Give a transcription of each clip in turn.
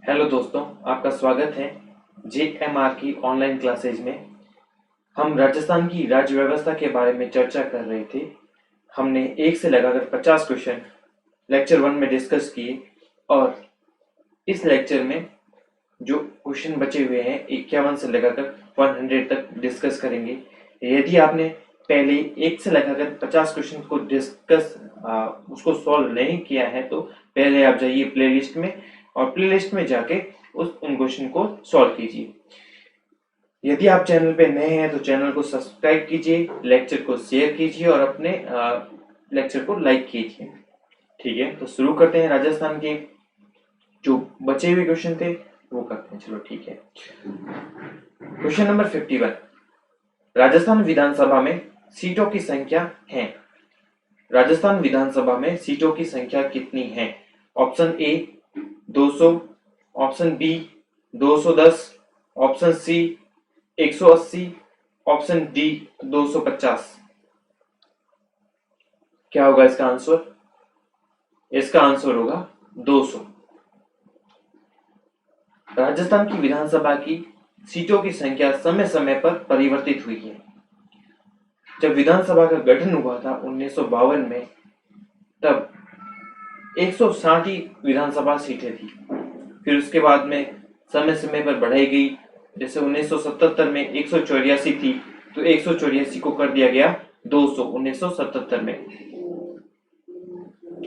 Hello दोस्तों, आपका स्वागत है JMR की ऑनलाइन क्लासेज में। हम राजस्थान की राज्य व्यवस्था के बारे में चर्चा कर रहे थे। हमने 1 से लगाकर 50 क्वेश्चन लेक्चर 1 में डिस्कस किए और इस लेक्चर में जो क्वेश्चन बचे हुए हैं 51 से लगाकर 100 तक डिस्कस करेंगे। यदि आपने पहले 1 से लगाकर 50 क्वेश्चन को डिस्कस उसको सॉल्व नहीं किया है तो पहले आप जाइए प्लेलिस्ट में और प्लेलिस्ट में जाके उन क्वेश्चन को सॉल्व कीजिए। यदि आप चैनल पे नए हैं तो चैनल को सब्सक्राइब कीजिए, लेक्चर को शेयर कीजिए और अपने लेक्चर को लाइक कीजिए। ठीक है, तो शुरू करते हैं। राजस्थान के जो बचे हुए क्वेश्चन थे वो करते हैं। चलो ठीक है। क्वेश्चन नंबर 51, राजस्थान विधानसभा में सीटों की संख्या है। राजस्थान विधानसभा में सीटों की संख्या कितनी है? Option A 200, option B 210, option C 180, option D 250। क्या होगा इसका आंसर? इसका आंसर होगा 200। राजस्थान की विधानसभा की सीटों की संख्या समय समय पर परिवर्तित हुई है। जब विधानसभा का गठन हुआ था 1952 में, तब 160 ही विधानसभा सीटें थी। फिर उसके बाद में समय समय पर बढ़ाई गई। जैसे 1977 में 184 थी तो 184 को कर दिया गया 200 1977 में।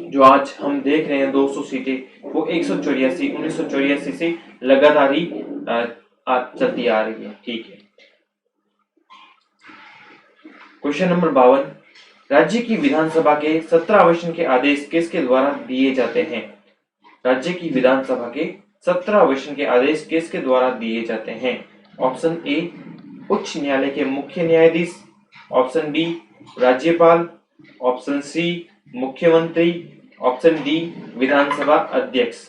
जो आज हम देख रहे हैं 200 सीटें, वो 184 1984 से लगातार ही चलती आ रही है। ठीक है। क्वेश्चन नंबर 52, राज्य की विधानसभा के 17 आवेदन के आदेश किसके द्वारा दिए जाते हैं? राज्य की विधानसभा के 17 आवेदन के आदेश किसके द्वारा दिए जाते हैं? ऑप्शन ए उच्च न्यायालय के मुख्य न्यायाधीश, ऑप्शन बी राज्यपाल, ऑप्शन सी मुख्यमंत्री, ऑप्शन डी विधानसभा अध्यक्ष।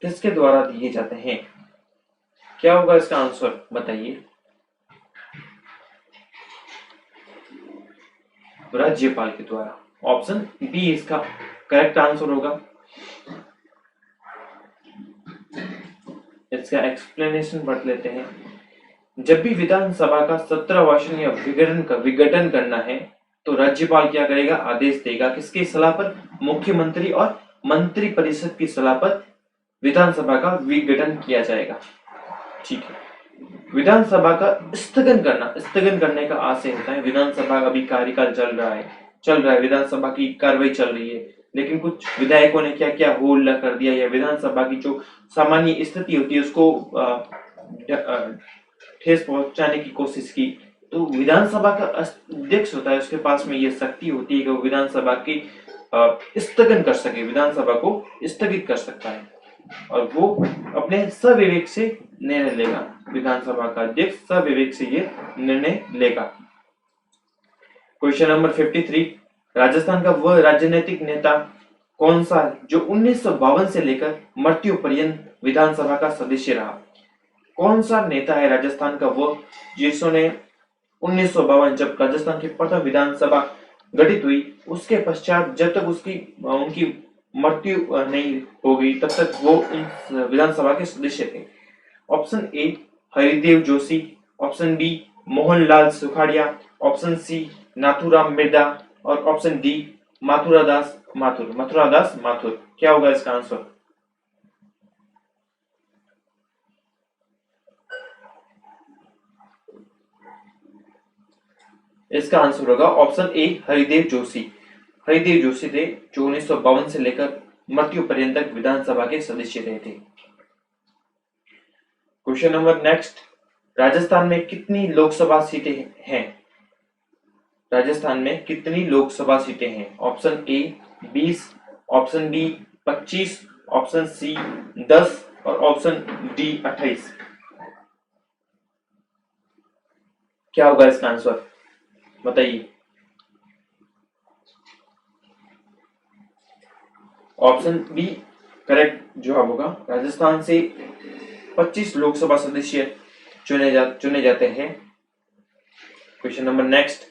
किसके द्वारा दिए जाते हैं? क्या होगा इसका आंसर? बताइए। राज्यपाल के द्वारा। ऑप्शन बी इसका करेक्ट आंसर होगा। इसका एक्सप्लेनेशन पढ़ लेते हैं। जब भी विधानसभा का 17 वार्षिक या विघटन करना है तो राज्यपाल क्या करेगा? आदेश देगा। किसकी सलाह पर? मुख्यमंत्री और मंत्री परिषद की सलाह पर विधानसभा का विघटन किया जाएगा। ठीक है। विधानसभा का स्थगन करने का आशय होता है। विधानसभा का भी कार्यकाल चल रहा है, विधानसभा की कार्रवाई चल रही है, लेकिन कुछ विधायकों ने क्या क्या होल्ड कर दिया या विधानसभा की जो सामान्य स्थिति होती है उसको ठेस पहुंचाने की कोशिश की। तो विधानसभा का अध्यक्ष होता है, उसके पास में ये शक्ति होती है कि वो विधानसभा की स्थगन कर सके, विधानसभा को स्थगित कर सकता है और वो अपने सविवेक से निर्णय लेगा। विधानसभा का अध्यक्ष सविवेक से ये निर्णय लेगा। क्वेश्चन नंबर 53, राजस्थान का वह राजनीतिक नेता कौन सा जो 1952 से लेकर मृत्यु पर्यंत विधानसभा का सदस्य रहा? कौन सा नेता है राजस्थान का वो जिसने 1952 जब राजस्थान की प्रथम विधानसभा गठित हुई उसके पश्चात जब तक उनकी मृत्यु नहीं हो गई तब तक वो विधानसभा के सदस्य थे? Option A Haridev Joshi, option B Mohanlal Sukhadia, option C Nathuram Mirdha और ऑप्शन डी मथुरादास माथुर। क्या होगा इसका आंसर? इसका आंसर होगा ऑप्शन ए हरिदेव जोशी। हरिदेव जोशी थे जो 1952 से लेकर मृत्यु पर्यंत तक विधानसभा के सदस्य रहे थे। क्वेश्चन नंबर नेक्स्ट, राजस्थान में कितनी लोकसभा सीटें हैं? राजस्थान में कितनी लोकसभा सीटें हैं? Option A 20, option B 25, option C 10 और ऑप्शन डी 28। क्या होगा इसका आंसर? बताइए। ऑप्शन बी करेक्ट जवाब होगा। राजस्थान से 25 लोकसभा सदस्य चुने जाते हैं। क्वेश्चन नंबर नेक्स्ट,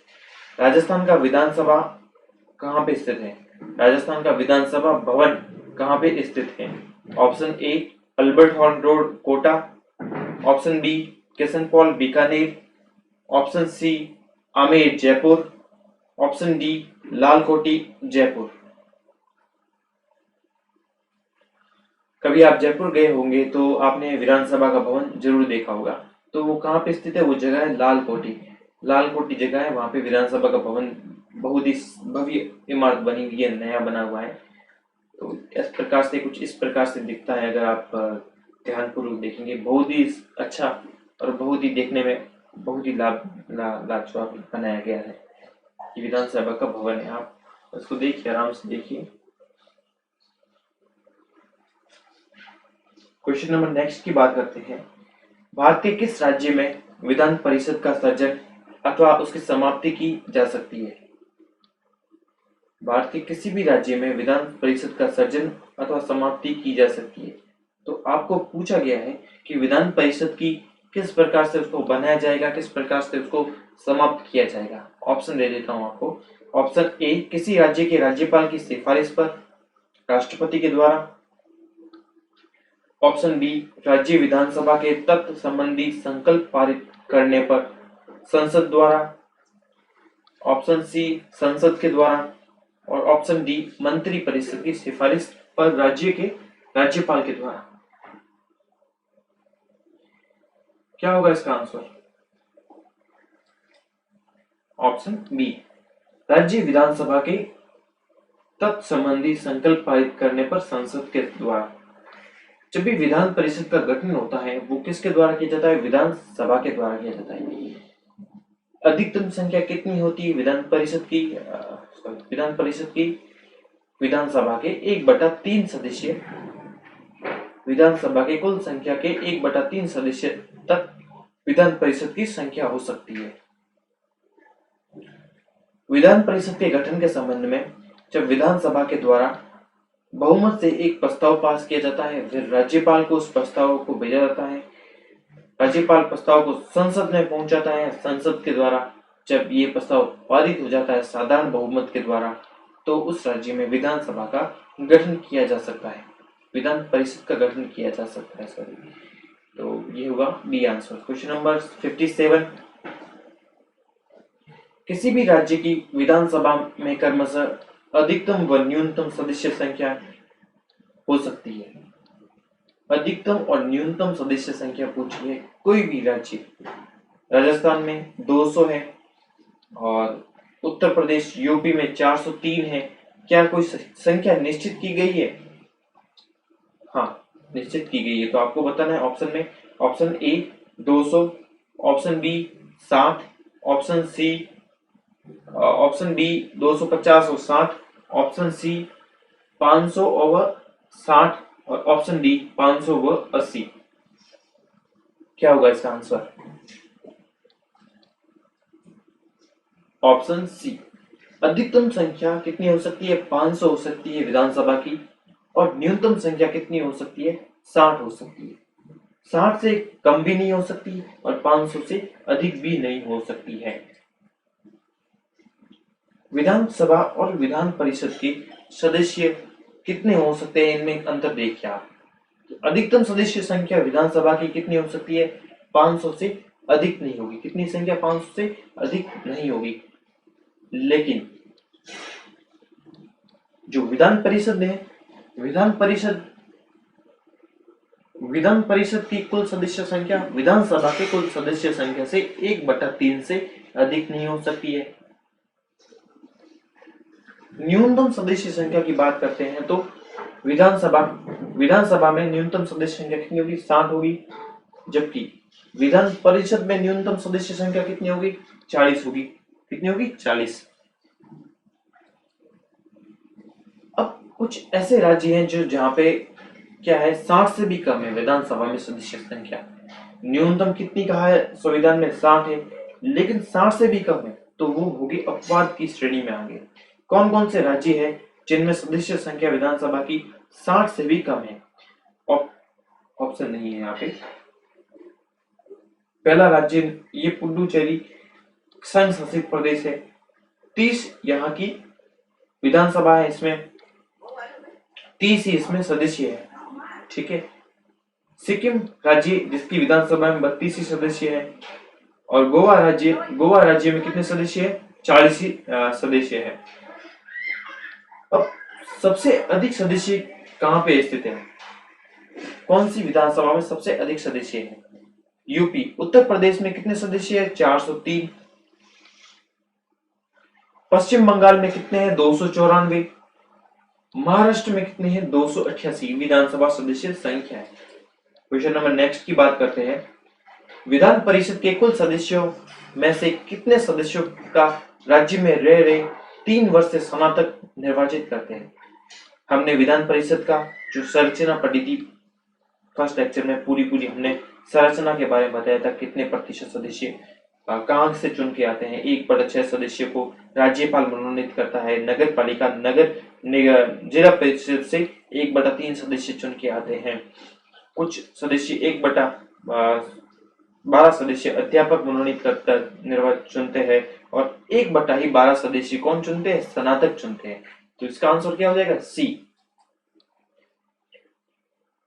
राजस्थान का विधानसभा कहाँ पे स्थित है? राजस्थान का विधानसभा भवन कहाँ पे स्थित है? Option A Albert Hall road Kota, option B Kishan Pol Bikaner, option C Amer Jaipur, option D Lalkothi Jaipur. कभी आप जयपुर गए होंगे तो आपने विधानसभा का भवन जरूर देखा होगा। तो वो कहाँ पे स्थित है? वो जगह है लालकोटी। लालकोटी जगह है, वहां पे विधानसभा का भवन बहुत ही भव्य इमारत बनी हुई है, नया बना हुआ है। तो इस प्रकार से कुछ इस प्रकार से दिखता है। अगर आप ध्यानपूर्वक देखेंगे, बहुत ही अच्छा और बहुत ही देखने में बहुत ही लाजवाब बनाया गया है। ये विधानसभा का भवन है, आप उसको देखिए, आराम से देखिए। क्वेश्चन नंबर नेक्स्ट की बात करते हैं। भारत के किस राज्य में विधान परिषद का सृजन अथवा उसकी समाप्ति की जा सकती है? भारत के किसी भी राज्य में विधान परिषद का सृजन अथवा समाप्ति की जा सकती है। तो आपको पूछा गया है कि विधान परिषद की किस प्रकार से उसको बनाया जाएगा, किस प्रकार से उसको समाप्त किया जाएगा। ऑप्शन दे देता हूं आपको। ऑप्शन ए किसी राज्य के राज्यपाल की सिफारिश पर राष्ट्रपति के द्वारा, ऑप्शन बी राज्य विधानसभा के तत्व संबंधी संकल्प पारित करने पर संसद द्वारा, ऑप्शन सी संसद के द्वारा, और ऑप्शन डी मंत्री परिषद की सिफारिश पर राज्य के राज्यपाल के द्वारा। क्या होगा इसका आंसर? ऑप्शन बी राज्य विधानसभा के तत्संबंधी संकल्प पारित करने पर संसद के द्वारा। जब भी विधान परिषद का गठन होता है वो किसके द्वारा किया जाता है? विधानसभा के द्वारा किया जाता है। अधिकतम संख्या कितनी होती है विधान परिषद की? विधानसभा के 1/3 सदस्य, विधानसभा के कुल संख्या के 1/3 सदस्य तक विधान परिषद की संख्या हो सकती है। विधान परिषद के गठन के संबंध में जब विधानसभा के द्वारा बहुमत से एक प्रस्ताव पास किया जाता है, फिर राज्यपाल को उस प्रस्ताव को भेजा जाता है, राज्यपाल प्रस्ताव को संसद में पहुंचाता है, संसद के द्वारा जब ये प्रस्ताव पारित हो जाता है साधारण बहुमत के द्वारा, तो उस राज्य में विधानसभा का गठन किया जा सकता है, विधान परिषद का गठन किया जा सकता है। सॉरी, तो ये होगा बी आंसर। Question number 57। किसी भी राज्य की विधानसभा में क्रमशः अधिकतम व न्यूनतम सदस्य संख्या हो सकती है। अधिकतम और न्यूनतम सदस्य संख्या पूछी है कोई भी राज्य। राजस्थान में 200 है और उत्तर प्रदेश यूपी में 403 है। क्या कोई संख्या निश्चित की गई है? हाँ, निश्चित की गई है। तो आपको बताना है ऑप्शन में। Option A 200, option B 60, option C option B 250 और 60, ऑप्शन सी 500 और 60 और ऑप्शन डी 500 व 80। क्या होगा इसका आंसर? Option C. अधिकतम संख्या कितनी हो सकती है? 500 हो सकती है विधानसभा की, और न्यूनतम संख्या कितनी हो सकती है? 60 हो सकती है। 60 से कम भी नहीं हो सकती और 500 से अधिक भी नहीं हो सकती है। विधानसभा और विधान परिषद के सदस्य कितने हो सकते हैं, इनमें अंतर देखिए आप। अधिकतम सदस्य संख्या विधानसभा की कितनी हो सकती है? 500 से अधिक नहीं होगी। कितनी संख्या? 500 से अधिक नहीं होगी। लेकिन जो विधान परिषद है, विधान परिषद की कुल सदस्य संख्या विधानसभा के कुल सदस्य संख्या से 1/3 से अधिक नहीं हो सकती है। न्यूनतम सदस्य संख्या की बात करते हैं तो विधानसभा में न्यूनतम सदस्य संख्या कितनी होगी? 60 होगी, जबकि विधान परिषद में न्यूनतम सदस्य संख्या कितनी होगी? 40 होगी। कितनी होगी? 40। अब कुछ ऐसे राज्य हैं जो जहां पे क्या है, 60 से भी कम है विधानसभा में सदस्य संख्या। न्यूनतम कितनी कहा है संविधान में? 60 है, लेकिन 60 से भी कम है तो वो होगी अपवाद की श्रेणी में आगे। कौन कौन से राज्य है जिनमें सदस्य संख्या विधानसभा की 60 से भी कम है? ऑप्शन नहीं है यहाँ पे। पहला राज्य ये पुडुचेरी संघ शासित प्रदेश है। 30 यहाँ की विधानसभा है, इसमें 30 ही इसमें सदस्य है। ठीक है, सिक्किम राज्य जिसकी विधानसभा में 32 ही सदस्य है, और गोवा राज्य में कितने सदस्य है? 40 ही सदस्य है। अब सबसे अधिक सदस्य कहां पे स्थित है? कौन सी विधानसभा में सबसे अधिक सदस्य है? यूपी। उत्तर प्रदेश में कितने सदस्य है? 403। पश्चिम बंगाल में कितने हैं? 294। महाराष्ट्र में कितने हैं? 288 विधानसभा सदस्य संख्या है। क्वेश्चन नंबर नेक्स्ट की बात करते हैं। विधान परिषद के कुल सदस्यों में से कितने सदस्यों का राज्य में रह रहे 3 वर्ष से स्नातक निर्वाचित करते हैं? हमने विधान परिषद का जो संरचना पढ़ी थी फर्स्ट लेक्चर में, पूरी हमने संरचना के बारे में बताया था। कितने प्रतिशत सदस्य कहां से चुन के आते हैं? 1/6 सदस्य को राज्यपाल मनोनीत करता है। नगर पालिका जिला परिषद से 1/3 सदस्य चुन के आते हैं। कुछ सदस्य 1/12 सदस्य अध्यापक मनोनीत करता चुनते हैं, और 1/12 सदस्य कौन चुनते हैं? स्नातक चुनते हैं। तो इसका आंसर क्या हो जाएगा? सी।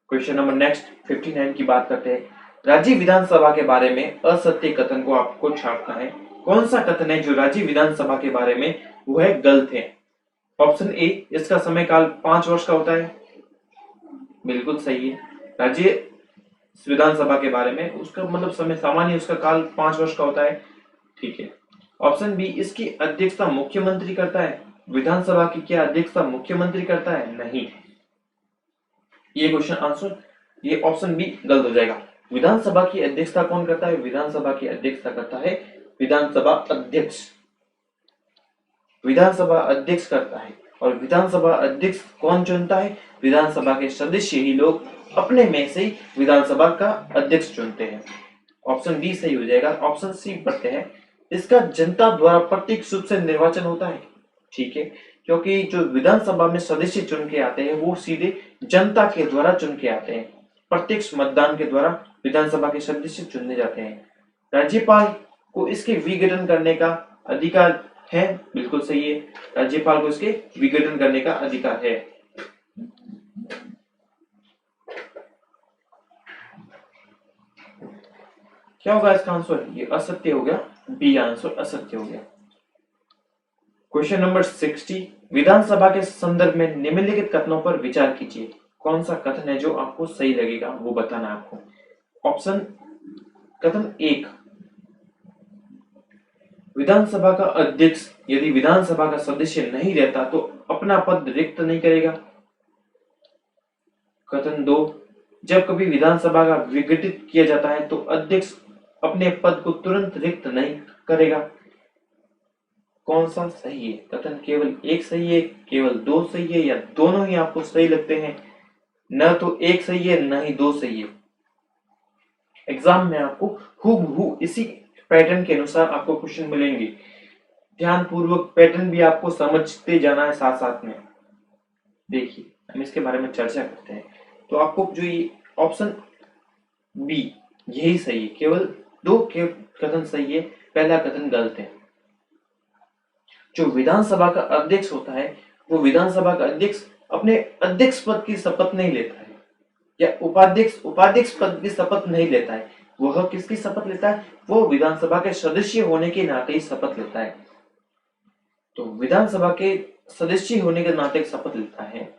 क्वेश्चन नंबर नेक्स्ट 59 की बात करते हैं। राज्य विधानसभा के बारे में असत्य कथन को आपको छापना है। कौन सा कथन है जो राज्य विधानसभा के बारे में वो है गलत है? ऑप्शन ए, इसका समय काल 5 वर्ष का होता है। बिल्कुल सही है। राज्य विधानसभा के बारे में उसका मतलब समय सामान्य उसका काल 5 वर्ष का होता है। ठीक है। ऑप्शन बी, इसकी अध्यक्षता मुख्यमंत्री करता है। विधानसभा की क्या अध्यक्षता मुख्यमंत्री करता है? नहीं। ये क्वेश्चन आंसर, ये ऑप्शन बी गलत हो जाएगा। विधानसभा की अध्यक्षता कौन करता है? विधानसभा की अध्यक्षता करता है विधानसभा अध्यक्ष। विधानसभा अध्यक्ष करता है, और विधानसभा अध्यक्ष कौन चुनता है? विधानसभा के सदस्य ही लोग अपने में से विधानसभा का अध्यक्ष चुनते हैं। ऑप्शन बी सही हो जाएगा। ऑप्शन सी पढ़ते हैं। इसका जनता द्वारा प्रत्यक्ष रूप से निर्वाचन होता है। ठीक है, क्योंकि जो विधानसभा में सदस्य चुन के आते हैं वो सीधे जनता के द्वारा चुन के आते हैं। प्रत्यक्ष मतदान के द्वारा विधानसभा के सदस्य चुने जाते हैं। राज्यपाल को इसके विघटन करने का अधिकार है। बिल्कुल सही है, राज्यपाल को इसके विघटन करने का अधिकार है। क्या होगा इसका आंसर? ये असत्य हो गया। बी आंसर असत्य हो गया। क्वेश्चन नंबर 60, विधानसभा के संदर्भ में निम्नलिखित कथनों पर विचार कीजिए। कौन सा कथन है जो आपको सही लगेगा वो बताना आपको। ऑप्शन कथन 1, विधानसभा का अध्यक्ष यदि विधानसभा का सदस्य नहीं रहता तो अपना पद रिक्त नहीं करेगा। कथन 2, जब कभी विधानसभा का विघटित किया जाता है तो अध्यक्ष अपने पद को तुरंत रिक्त नहीं करेगा। कौन सा सही है? कथन केवल 1 सही है, केवल 2 सही है, या दोनों ही आपको सही लगते हैं? न तो 1 सही है न ही 2 सही है। एग्जाम में आपको हूबहू इसी पैटर्न के अनुसार आपको क्वेश्चन मिलेंगे। ध्यान पूर्वक पैटर्न भी आपको समझते जाना है साथ साथ में। देखिए हम इसके बारे में चर्चा करते हैं। तो आपको जो ये ऑप्शन बी यही सही है, केवल 2 के कथन सही है, पहला कथन गलत है। जो विधानसभा का अध्यक्ष होता है वो विधानसभा का अध्यक्ष अपने अध्यक्ष पद की शपथ नहीं लेता है, या उपाध्यक्ष पद की शपथ नहीं लेता है। वह किसकी शपथ लेता है? वो विधानसभा के सदस्य होने के नाते ही शपथ लेता है। तो विधानसभा के सदस्य होने के नाते शपथ लेता है।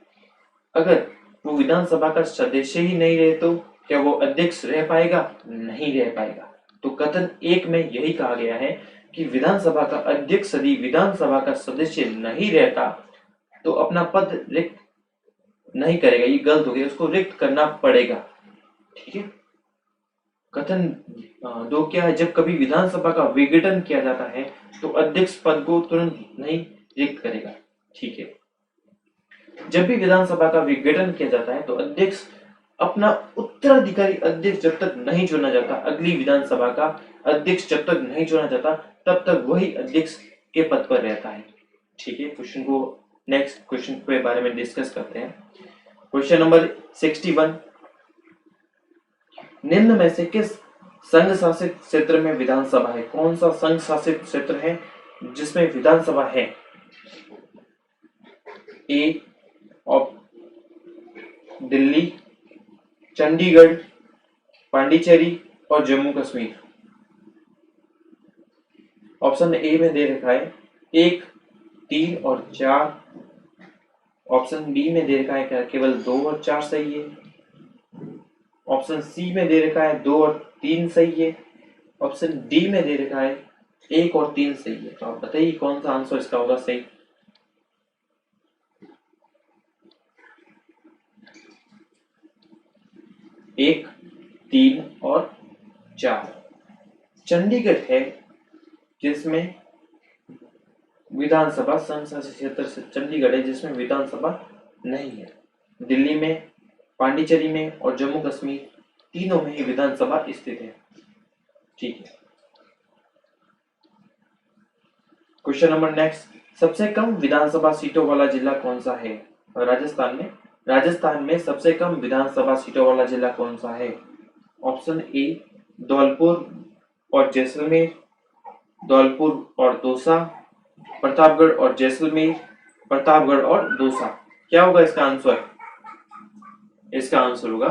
अगर वो विधानसभा का सदस्य ही नहीं रहे तो क्या वो अध्यक्ष रह पाएगा? नहीं रह पाएगा। तो कथन 1 में यही कहा गया है कि विधानसभा का अध्यक्ष यदि विधानसभा का सदस्य नहीं रहता तो अपना पद रिक्त नहीं करेगा। ये गलत हो गया, उसको रिक्त करना पड़ेगा। ठीक है। कथन 2 क्या है? जब कभी विधानसभा का विघटन किया जाता है तो अध्यक्ष पद को तुरंत नहीं रिक्त करेगा। ठीक है। जब भी विधानसभा का विघटन किया जाता है तो अध्यक्ष अपना उत्तराधिकारी अध्यक्ष जब तक नहीं चुना जाता, अगली विधानसभा का अध्यक्ष जब तक नहीं चुना जाता तब तक वही अध्यक्ष के पद पर रहता है। ठीक है। क्वेश्चन को नेक्स्ट क्वेश्चन के बारे में डिस्कस करते हैं। क्वेश्चन नंबर 61, निम्न में से किस संघ शासित क्षेत्र में विधानसभा है? कौन सा संघ शासित क्षेत्र है जिसमें विधानसभा है? ए चंडीगढ़, पांडिचेरी और जम्मू कश्मीर। ऑप्शन ए में दे रखा है 1, 3 और 4। ऑप्शन बी में दे रखा है क्या केवल 2 और 4 सही है। ऑप्शन सी में दे रखा है 2 और 3 सही है। ऑप्शन डी में दे रखा है 1 और 3 सही है। तो आप बताइए कौन सा आंसर इसका होगा सही। एक, 3 और 4 चंडीगढ़ है जिसमें विधानसभा संसदीय क्षेत्र से चंडीगढ़ है जिसमें विधानसभा नहीं है। दिल्ली में, पांडिचेरी में और जम्मू कश्मीर तीनों में ही विधानसभा स्थित है। ठीक है। क्वेश्चन नंबर नेक्स्ट, सबसे कम विधानसभा सीटों वाला जिला कौन सा है राजस्थान में सबसे कम विधानसभा सीटों वाला जिला कौन सा है। ऑप्शन ए धौलपुर और जैसलमेर, धौलपुर और दौसा, प्रतापगढ़ और जैसलमेर, प्रतापगढ़ और दौसा। क्या होगा इसका आंसर। इसका आंसर होगा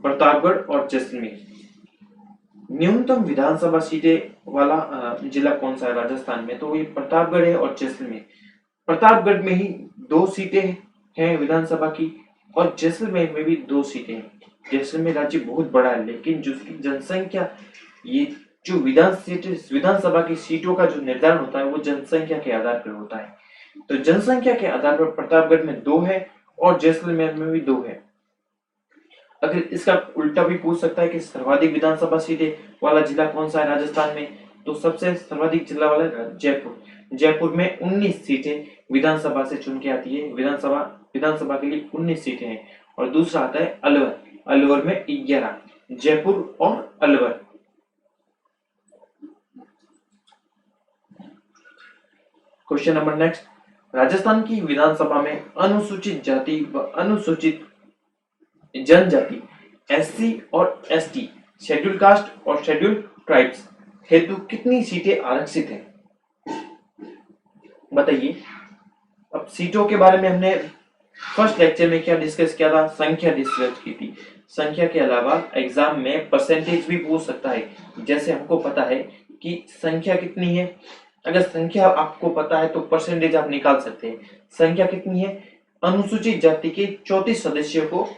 प्रतापगढ़ और जैसलमेर। न्यूनतम विधानसभा सीटें वाला जिला कौन सा है राजस्थान में, तो ये प्रतापगढ़ है और जैसलमेर। प्रतापगढ़ में ही 2 सीटें हैं विधानसभा की और जैसलमेर में भी 2 सीटें हैं। जैसलमेर राज्य बहुत बड़ा है लेकिन जिसकी जनसंख्या, ये जो विधानसभा की सीटों का जो निर्धारण होता है वो जनसंख्या के आधार पर होता है। तो जनसंख्या के आधार पर प्रतापगढ़ में 2 है और जैसलमेर में भी 2 है। अगर इसका उल्टा भी पूछ सकता है कि सर्वाधिक विधानसभा सीटें वाला जिला कौन सा है राजस्थान में, तो सबसे सर्वाधिक जिला वाला जयपुर में 19 सीटें विधानसभा से चुन के आती है। विधानसभा के लिए 19 सीटें हैं। और दूसरा आता है अलवर में 11। जयपुर और Alwar. Question number next, Rajasthan की विधानसभा में अनुसूचित जाति व अनुसूचित जनजाति, एससी और एसटी, शेड्यूल कास्ट और शेड्यूल ट्राइब्स हेतु कितनी सीटें आरक्षित हैं। बताइए। अब सीटों के बारे में हमने फर्स्ट लेक्चर में क्या डिस्कस किया था, संख्या डिस्कस की थी। संख्या के अलावा एग्जाम में परसेंटेज भी पूछ सकता है। जैसे हमको पता है कि संख्या कितनी है, अगर संख्या आपको पता है तो परसेंटेज आप निकाल सकते हैं। संख्या कितनी है, अनुसूचित जाति के 34 सदस्यों को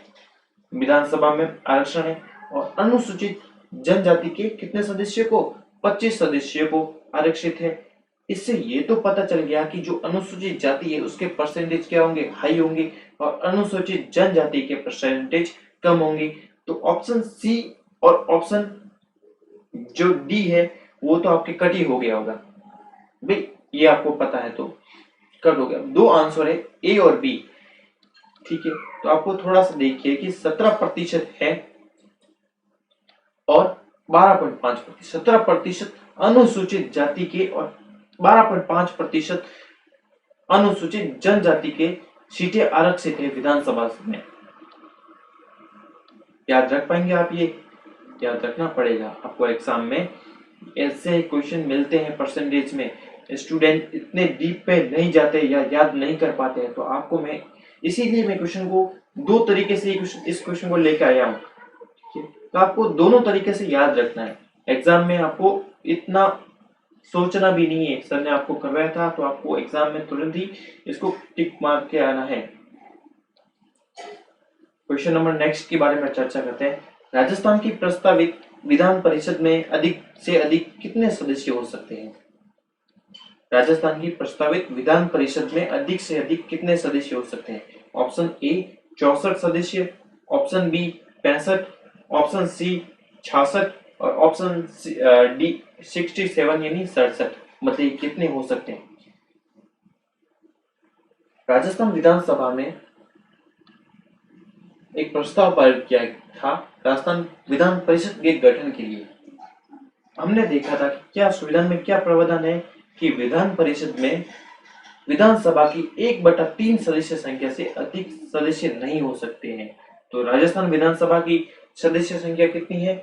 विधानसभा में आरक्षण है और अनुसूचित जनजाति के कितने सदस्यों को, 25 सदस्यों को आरक्षित है। इससे ये तो पता चल गया कि जो अनुसूचित जाति है उसके परसेंटेज क्या होंगे, हाई होंगे और अनुसूचित जनजाति के परसेंटेज कम होंगे। तो ऑप्शन सी और ऑप्शन जो डी है वो तो आपके कट ही हो गया होगा भाई, ये आपको पता है तो कट हो गया। 2 आंसर है ए और बी। ठीक है, तो आपको थोड़ा सा देखिए कि 17% है और 12.5%। 17% अनुसूचित जाति के और 12.5% अनुसूचित जनजाति के सीटें आरक्षित है विधानसभा में। याद रख पाएंगे आप, ये याद रखना पड़ेगा आपको। एग्जाम में ऐसे क्वेश्चन मिलते हैं परसेंटेज में, स्टूडेंट इतने डीप पे नहीं जाते या याद नहीं कर पाते हैं, तो आपको मैं इसीलिए मैं क्वेश्चन को 2 तरीके से इस क्वेश्चन को लेकर आया हूँ। तो आपको दोनों तरीके से याद रखना है। एग्जाम में आपको इतना सोचना भी नहीं है, सर ने आपको करवाया था तो आपको एग्जाम में तुरंत ही इसको टिक मार के आना है। क्वेश्चन नंबर नेक्स्ट के बारे में चर्चा करते हैं। राजस्थान की प्रस्तावित विधान परिषद में अधिक से अधिक कितने सदस्य हो सकते हैं। राजस्थान की प्रस्तावित विधान परिषद में अधिक से अधिक कितने सदस्य हो सकते हैं। ऑप्शन ए 64 सदस्य, ऑप्शन बी 65, ऑप्शन सी 66 और ऑप्शन डी 67 यानी 67। बताइए कितने हो सकते हैं। राजस्थान विधानसभा में एक प्रस्ताव पारित किया था राजस्थान विधान परिषद के गठन के लिए। हमने देखा था कि क्या संविधान में क्या प्रावधान है कि विधान परिषद में विधानसभा की 1/3 सदस्य संख्या से अधिक सदस्य नहीं हो सकते हैं। तो राजस्थान विधानसभा की सदस्य संख्या कितनी है,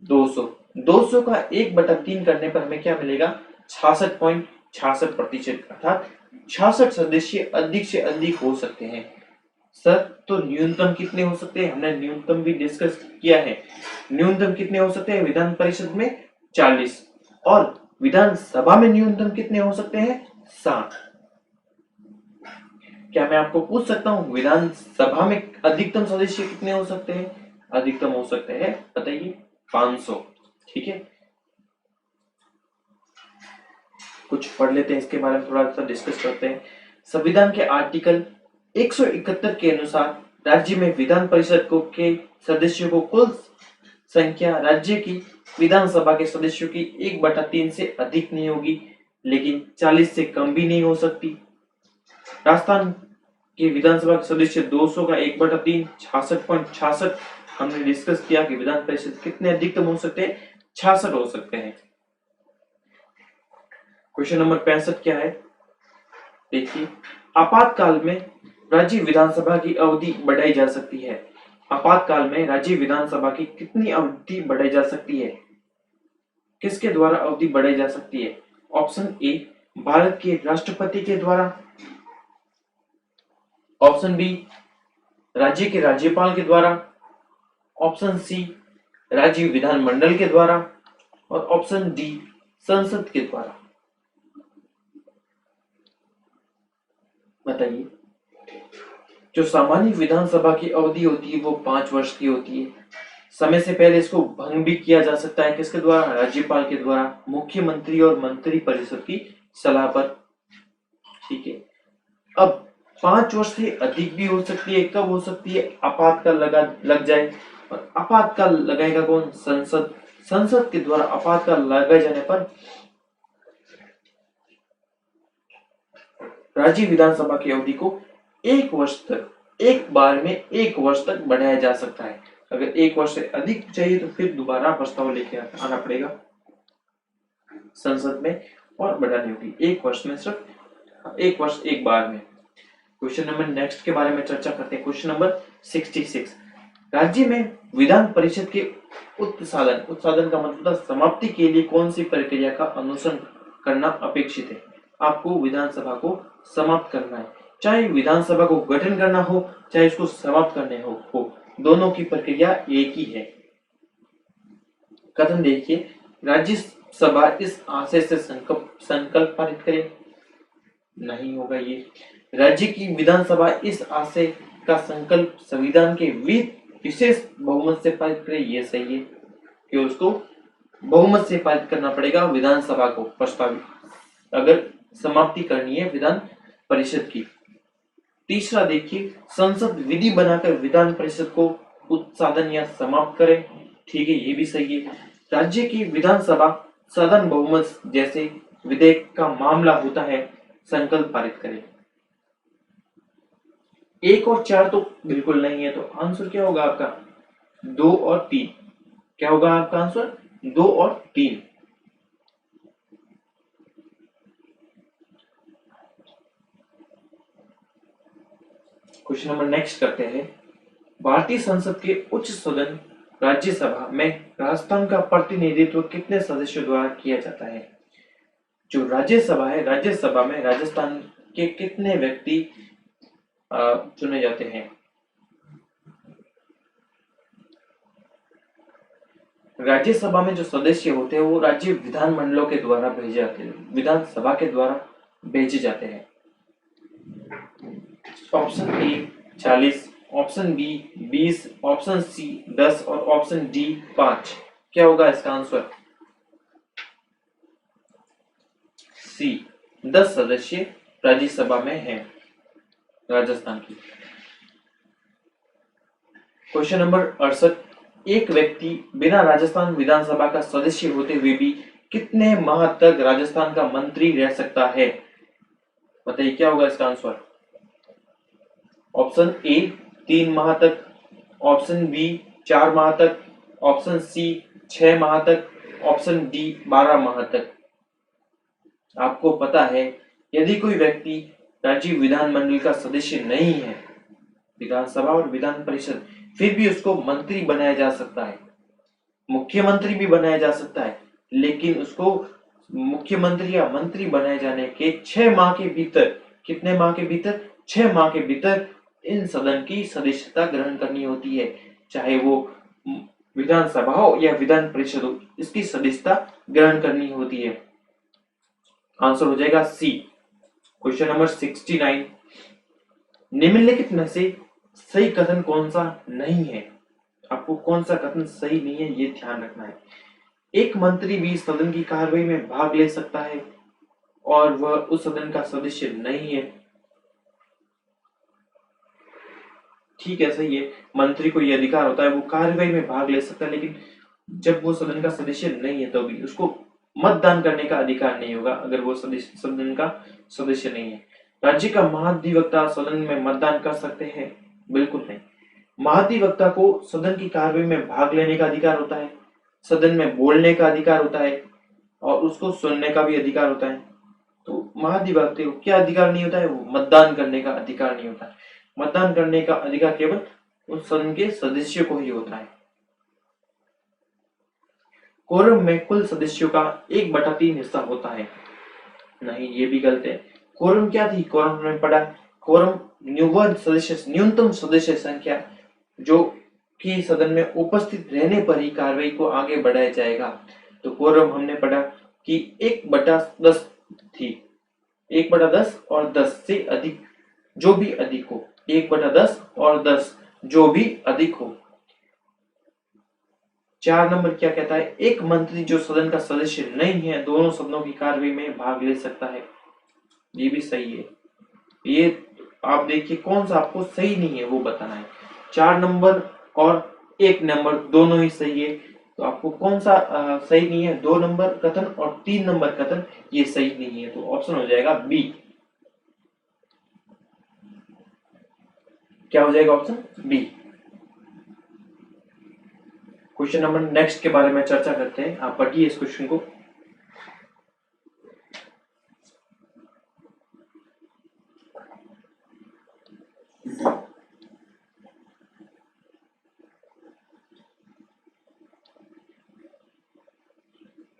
200। 200 का 1/3 करने पर हमें क्या मिलेगा, 66.66%, अर्थात 66 सदस्य अधिक से अधिक हो सकते हैं। सर तो न्यूनतम कितने हो सकते हैं, हमने न्यूनतम भी डिस्कस किया है। न्यूनतम कितने हो सकते हैं विधान परिषद में? 40। और विधानसभा में न्यूनतम कितने हो सकते हैं? 60। क्या मैं आपको पूछ सकता हूं विधानसभा में अधिकतम सदस्य कितने हो सकते हैं? अधिकतम हो सकते हैं, बताइए, 500। ठीक है, कुछ पढ़ लेते हैं इसके बारे में, थोड़ा सा डिस्कस करते हैं। संविधान के आर्टिकल 171 के अनुसार राज्य में विधान परिषद को के सदस्यों को कुल संख्या राज्य की विधानसभा के सदस्यों की 1/3 से अधिक नहीं होगी, लेकिन 40 से कम भी नहीं हो सकती। राजस्थान के विधानसभा के सदस्य 200 का 1/3 66.66 हमने डिस्कस किया कि विधान परिषद कितने अधिकतम हो सकते हैं? 66 हो सकते हैं। क्वेश्चन नंबर 65 क्या है, देखिए, आपातकाल में राज्य विधानसभा की अवधि बढ़ाई जा सकती है। आपातकाल में राज्य विधानसभा की कितनी अवधि बढ़ाई जा सकती है? किसके द्वारा अवधि बढ़ाई जा सकती है? ऑप्शन ए, भारत के राष्ट्रपति के द्वारा। ऑप्शन बी, राज्य के राज्यपाल के द्वारा। ऑप्शन सी, राज्य विधानमंडल के द्वारा। और ऑप्शन डी, संसद के द्वारा। बताइए। जो सामान्य विधानसभा की अवधि होती है वो 5 वर्ष की होती है। समय से पहले इसको भंग भी किया जा सकता है, किसके द्वारा? राज्यपाल के द्वारा, मुख्यमंत्री और मंत्री परिषद की सलाह पर। ठीक है, अब 5 वर्ष से अधिक भी हो सकती है। कब हो सकती है? आपातकाल लग जाए। और आपातकाल लगाएगा कौन? संसद। संसद के द्वारा आपातकाल लगाए जाने पर राज्य विधानसभा की अवधि को 1 वर्ष तक, एक बार में 1 वर्ष तक बढ़ाया जा सकता है। अगर 1 वर्ष से अधिक चाहिए तो फिर दोबारा प्रस्ताव लेके आना पड़ेगा संसद में और बढ़ानी होगी। 1 वर्ष में सिर्फ 1 वर्ष एक बार में। क्वेश्चन नंबर नेक्स्ट के बारे में चर्चा करते हैं। क्वेश्चन नंबर 66, राज्य में विधान परिषद के उत्सादन का मतलब समाप्ति के लिए कौन सी प्रक्रिया का अनुसरण करना अपेक्षित है? आपको विधानसभा को समाप्त करना है, चाहे विधानसभा को गठन करना हो चाहे इसको समाप्त करने हो, दोनों की प्रक्रिया एक ही है। कथन देखिए, राज्यसभा इस आशय से संकल्प पारित करे, नहीं होगा ये। राज्य की विधानसभा इस आशय का संकल्प संविधान के विशेष बहुमत से पारित करे, ये सही है कि उसको बहुमत से पारित करना पड़ेगा विधानसभा को प्रस्तावित, अगर समाप्ति करनी है विधान परिषद की। तीसरा देखिए, संसद विधि बनाकर विधान परिषद को उत्सादन या समाप्त करे, ठीक है, ये भी सही है। राज्य की विधानसभा साधारण बहुमत जैसे विधेयक का मामला होता है संकल्प पारित करे। 1 और 4 तो बिल्कुल नहीं है, तो आंसर क्या होगा आपका? 2 और 3। क्या होगा आपका आंसर? 2 और 3। क्वेश्चन नंबर नेक्स्ट करते हैं। भारतीय संसद के उच्च सदन राज्यसभा में राजस्थान का प्रतिनिधित्व कितने सदस्यों द्वारा किया जाता है? जो राज्यसभा है, राज्यसभा में राजस्थान के कितने व्यक्ति चुने जाते हैं? राज्यसभा में जो सदस्य होते हैं वो राज्य विधानमंडलों के द्वारा भेजे जाते हैं, विधानसभा के द्वारा भेजे जाते हैं। Option A 40, option B 20, option C 10 और ऑप्शन डी 5। क्या होगा इसका आंसर? सी, 10 सदस्य राज्यसभा में हैं राजस्थान की। क्वेश्चन नंबर 68, एक व्यक्ति बिना राजस्थान विधानसभा का सदस्य होते हुए भी कितने माह तक राजस्थान का मंत्री रह सकता है? बताइए क्या होगा इसका आंसर? ऑप्शन ए 3 माह तक, ऑप्शन बी 4 माह तक, ऑप्शन सी 6 माह तक, ऑप्शन डी 12 माह तक। आपको पता है यदि कोई व्यक्ति राज्य विधानमंडल का सदस्य नहीं है, विधानसभा और विधान परिषद, फिर भी उसको मंत्री बनाया जा सकता है, मुख्यमंत्री भी बनाया जा सकता है, लेकिन उसको मुख्यमंत्री या मंत्री बनाए जाने के 6 माह के भीतर, कितने माह के भीतर? 6 माह के भीतर इन सदन की सदस्यता ग्रहण करनी होती है, चाहे वो विधानसभा हो या विधान परिषद हो, इसकी सदस्यता ग्रहण करनी होती है। आंसर हो जाएगा सी। क्वेश्चन नंबर 69, निम्नलिखित में से सही कथन कौन सा नहीं है? आपको कौन सा कथन सही नहीं है ये ध्यान रखना है। एक मंत्री भी सदन की कार्रवाई में भाग ले सकता है और वह उस सदन का सदस्य नहीं है। ठीक है, सही है, मंत्री को यह अधिकार होता है, वो कार्रवाई में भाग ले सकता है, लेकिन जब वो सदन का सदस्य नहीं है तो भी उसको मतदान करने का अधिकार नहीं होगा अगर वो सदन का सदस्य नहीं है। राज्य का महाधिवक्ता सदन में मतदान कर सकते हैं? बिल्कुल नहीं। महाधिवक्ता को सदन की कार्रवाई में भाग लेने का अधिकार होता है, सदन में बोलने का अधिकार होता है और उसको सुनने का भी अधिकार होता है। तो महाधिवक्ता को क्या अधिकार नहीं होता है? वो मतदान करने का अधिकार नहीं होता है। मतदान करने का अधिकार केवल उस सदन के सदस्यों को ही होता है। कोरम में कुल सदस्यों का 1/3 हिस्सा होता है। नहीं, ये भी गलत है। कोरम क्या थी? कोरम हमने पढ़ा, कोरम न्यूनतम सदस्य संख्या जो कि सदन में उपस्थित रहने पर ही कार्रवाई को आगे बढ़ाया जाएगा। तो कोरम हमने पढ़ा कि 1/10 थी, 1/10 और 10 से अधिक, जो भी अधिक हो, 1/10 और 10 जो भी अधिक हो। 4 नंबर क्या कहता है? एक मंत्री जो सदन का सदस्य नहीं है दोनों सदनों की कार्रवाई में भाग ले सकता है। ये भी सही है। ये आप देखिए कौन सा आपको सही नहीं है वो बताना है। 4 नंबर और 1 नंबर दोनों ही सही है, तो आपको कौन सा सही नहीं है? 2 नंबर कथन और 3 नंबर कथन ये सही नहीं है, तो ऑप्शन हो जाएगा बी। क्या हो जाएगा? Option B. Question number next के बारे में चर्चा करते हैं। आप पढ़िए इस क्वेश्चन को।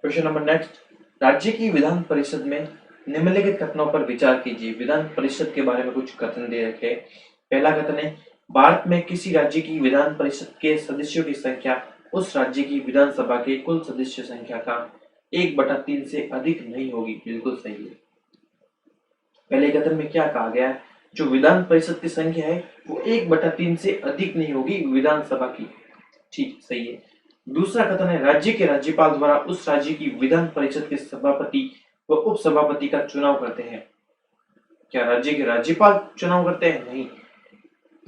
क्वेश्चन नंबर नेक्स्ट, राज्य की विधान परिषद में निम्नलिखित कथनों पर विचार कीजिए। विधान परिषद के बारे में कुछ कथन दे रखे हैं। पहला कथन है, भारत में किसी राज्य की विधान परिषद के सदस्यों की संख्या उस राज्य की विधानसभा के कुल सदस्य संख्या का 1/3 से अधिक नहीं होगी। बिल्कुल सही है। पहले कथन में क्या कहा गया है? जो विधान परिषद की संख्या है वो 1/3 से अधिक नहीं होगी विधानसभा की। ठीक, सही है। दूसरा कथन है, राज्य के राज्यपाल द्वारा उस राज्य की विधान परिषद के सभापति व उपसभापति का चुनाव करते हैं। क्या राज्य के राज्यपाल चुनाव करते हैं? नहीं,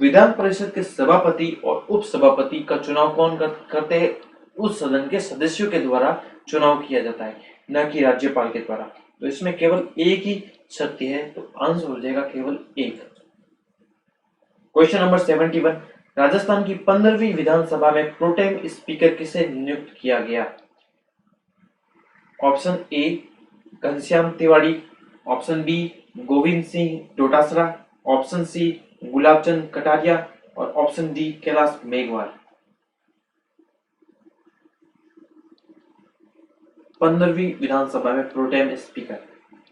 विधान परिषद के सभापति और उपसभापति का चुनाव कौन करते हैं? उस सदन के सदस्यों के द्वारा चुनाव किया जाता है, न कि राज्यपाल के द्वारा। तो इसमें केवल एक ही सत्य है, तो आंसर हो जाएगा केवल एक। क्वेश्चन नंबर 71, राजस्थान की 15वीं विधानसभा में प्रोटेम स्पीकर किसे नियुक्त किया गया? Option A Ghanshyam Tiwari, option B Govind Singh Dotasra, option C Gulabchand Kataria और ऑप्शन डी कैलाश मेघवाल। 15वीं विधानसभा में प्रोटेम स्पीकर,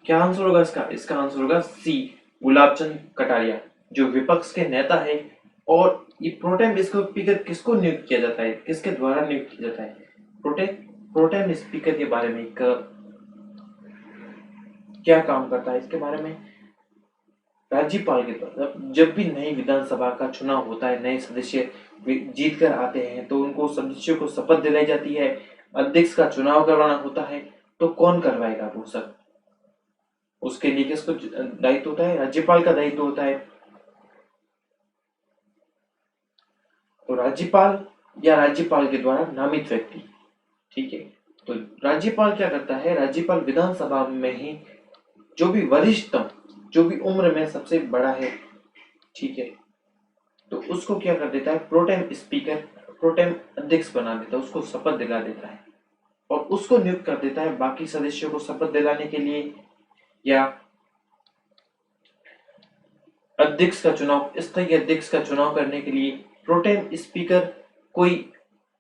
क्या आंसर होगा इसका? इसका आंसर होगा सी गुलाबचंद कटारिया, जो विपक्ष के नेता है। और ये प्रोटेम स्पीकर किसको नियुक्त किया जाता है? किसके द्वारा नियुक्त किया जाता है? प्रोटेम स्पीकर के बारे में क्या काम करता है इसके बारे में? राज्यपाल के द्वारा जब भी नई विधानसभा का चुनाव होता है, नए सदस्य जीत कर आते हैं तो उनको सदस्यों को शपथ दिलाई जाती है, अध्यक्ष का चुनाव करवाना होता है। तो कौन करवाएगा वो सब? उसके लिए किसको दायित्व होता है? राज्यपाल का दायित्व होता है। तो राज्यपाल या राज्यपाल के द्वारा नामित व्यक्ति। ठीक है, तो राज्यपाल क्या करता है? राज्यपाल विधानसभा में ही जो भी वरिष्ठतम, जो भी उम्र में सबसे बड़ा है, ठीक है, तो उसको क्या कर देता है? प्रोटेम स्पीकर, प्रोटेम अध्यक्ष बना देता है, उसको शपथ दिला देता है और उसको नियुक्त कर देता है बाकी सदस्यों को शपथ दिलाने के लिए या अध्यक्ष का चुनाव, स्थायी अध्यक्ष का चुनाव करने के लिए। प्रोटेम स्पीकर कोई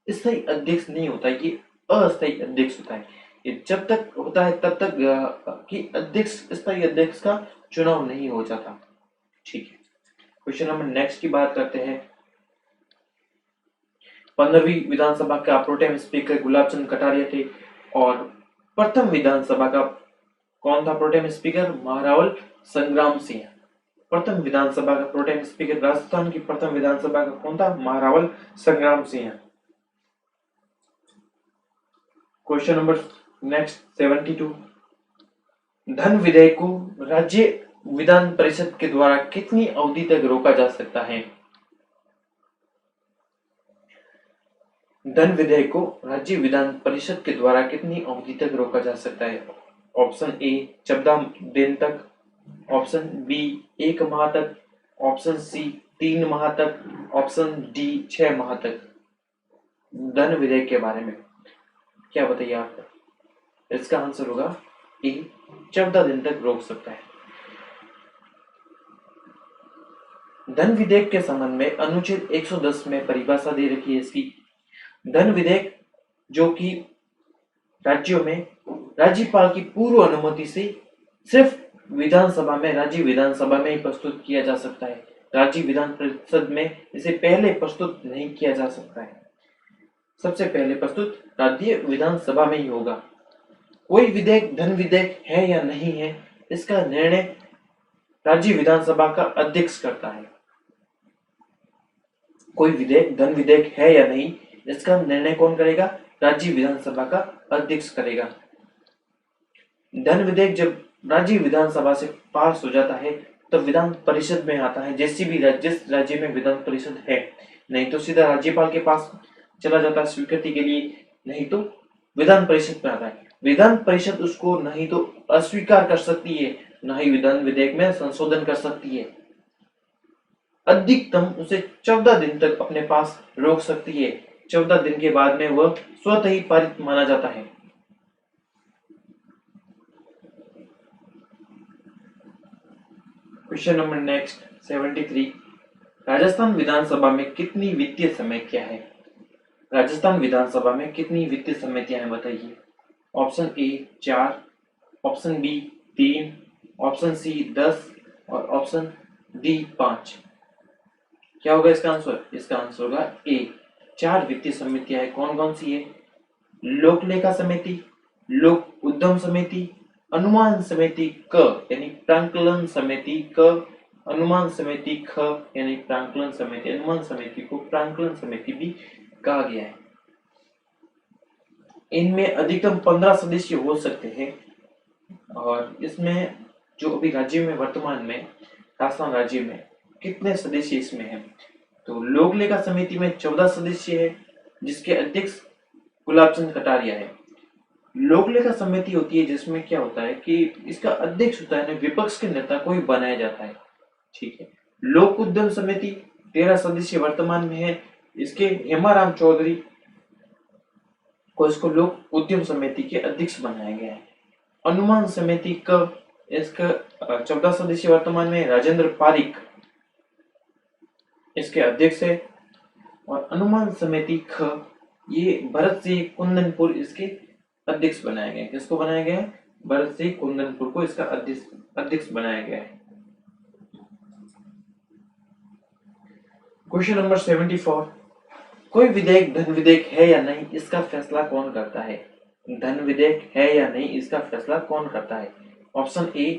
स्थायी अध्यक्ष नहीं होता, ये अस्थायी अध्यक्ष होता है। ये जब तक होता है तब तक कि अध्यक्ष, स्थायी अध्यक्ष का चुनाव नहीं हो जाता। ठीक है, क्वेश्चन नंबर नेक्स्ट की बात करते हैं। 15वीं विधानसभा का प्रोटेम स्पीकर गुलाब चंद कटारिया थे और प्रथम विधानसभा का कौन था प्रोटेम स्पीकर? महारावल संग्राम सिंह। प्रथम विधानसभा का प्रोटेम स्पीकर राजस्थान की प्रथम विधानसभा का कौन था? महारावल संग्राम सिंह। Question number next 72। धन विधेयक को राज्य विधान परिषद के द्वारा कितनी अवधि तक रोका जा सकता है? धन विधेयक को राज्य विधान परिषद के द्वारा कितनी अवधि तक रोका जा सकता है? ऑप्शन ए 14 दिन तक, ऑप्शन बी 1 माह तक, ऑप्शन सी 3 माह तक, ऑप्शन डी 6 माह तक। धन विधेयक के बारे में क्या बताइए आप? इसका आंसर होगा ए 14 दिन तक रोक सकता है। धन विधेयक के संबंध में अनुच्छेद 110 में परिभाषा दे रखी है इसकी। धन विधेयक जो कि राज्यों में राज्यपाल की पूर्व अनुमति से सिर्फ विधानसभा में, राज्य विधानसभा में ही प्रस्तुत किया जा सकता है। राज्य विधान परिषद में इसे पहले प्रस्तुत नहीं किया जा सकता है। सबसे पहले प्रस्तुत राज्य विधानसभा में ही होगा। कोई विधेयक धन विधेयक है या नहीं है, इसका निर्णय राज्य विधानसभा का अध्यक्ष करता है। कोई विधेयक धन विधेयक है या नहीं, इसका निर्णय कौन करेगा? राज्य विधानसभा का अध्यक्ष करेगा। धन विधेयक जब राज्य विधानसभा से पास हो जाता है तो विधान परिषद में आता है, जिस राज्य में विधान परिषद है। नहीं तो सीधा राज्यपाल के पास चला जाता है स्वीकृति के लिए, नहीं तो विधान परिषद में आता है। विधान परिषद उसको नहीं तो अस्वीकार कर सकती है, न ही विधान विधेयक में संशोधन कर सकती है। अधिकतम उसे 14 दिन तक अपने पास रोक सकती है। 14 दिन के बाद में वह स्वतः ही पारित माना जाता है। Question number next 73। राजस्थान विधानसभा में कितनी वित्तीय समितियां हैं? राजस्थान विधानसभा में कितनी वित्तीय समितियां हैं बताइए? Option A 4, option B 3, option C 10 और ऑप्शन डी 5। क्या होगा इसका आंसर? इसका आंसर होगा ए 4 वित्तीय समितियां हैं। कौन कौन सी है? लोक लेखा समिति, लोक उद्यम समिति, अनुमान समिति क यानी प्रांकलन समिति क, अनुमान समिति ख यानी प्रांकलन समिति। अनुमान समिति को प्रांकलन समिति भी कहा गया है। इनमें अधिकतम 15 सदस्य हो सकते हैं और इसमें जो अभी राज्य में वर्तमान में राजस्थान राज्य में कितने सदस्य इसमें हैं? तो लोक लेखा समिति में 14 सदस्य है, जिसके अध्यक्ष गुलाब चंद कटारिया है। लोक लेखा समिति होती है जिसमें क्या होता है कि इसका अध्यक्ष होता है ना, विपक्ष के नेता को ही बनाया जाता है। ठीक है। लोक उद्यम समिति 13 सदस्य वर्तमान में है, इसके हेमाराम चौधरी को इसको लोक उद्यम समिति के अध्यक्ष बनाया गया है। अनुमान समिति का इसका 14 सदस्य वर्तमान में राजेंद्र पारिक इसके अध्यक्ष है और अनुमान समिति ख ये भरत सिंह कुंदनपुर इसके अध्यक्ष बनाया गया है। किसको बनाया गया है? भरत सिंह कुंदनपुर को इसका अध्यक्ष बनाया गया है। Question number 74। कोई विधेयक धन विधेयक है या नहीं, इसका फैसला कौन करता है? धन विधेयक है या नहीं, इसका फैसला कौन करता है? ऑप्शन ए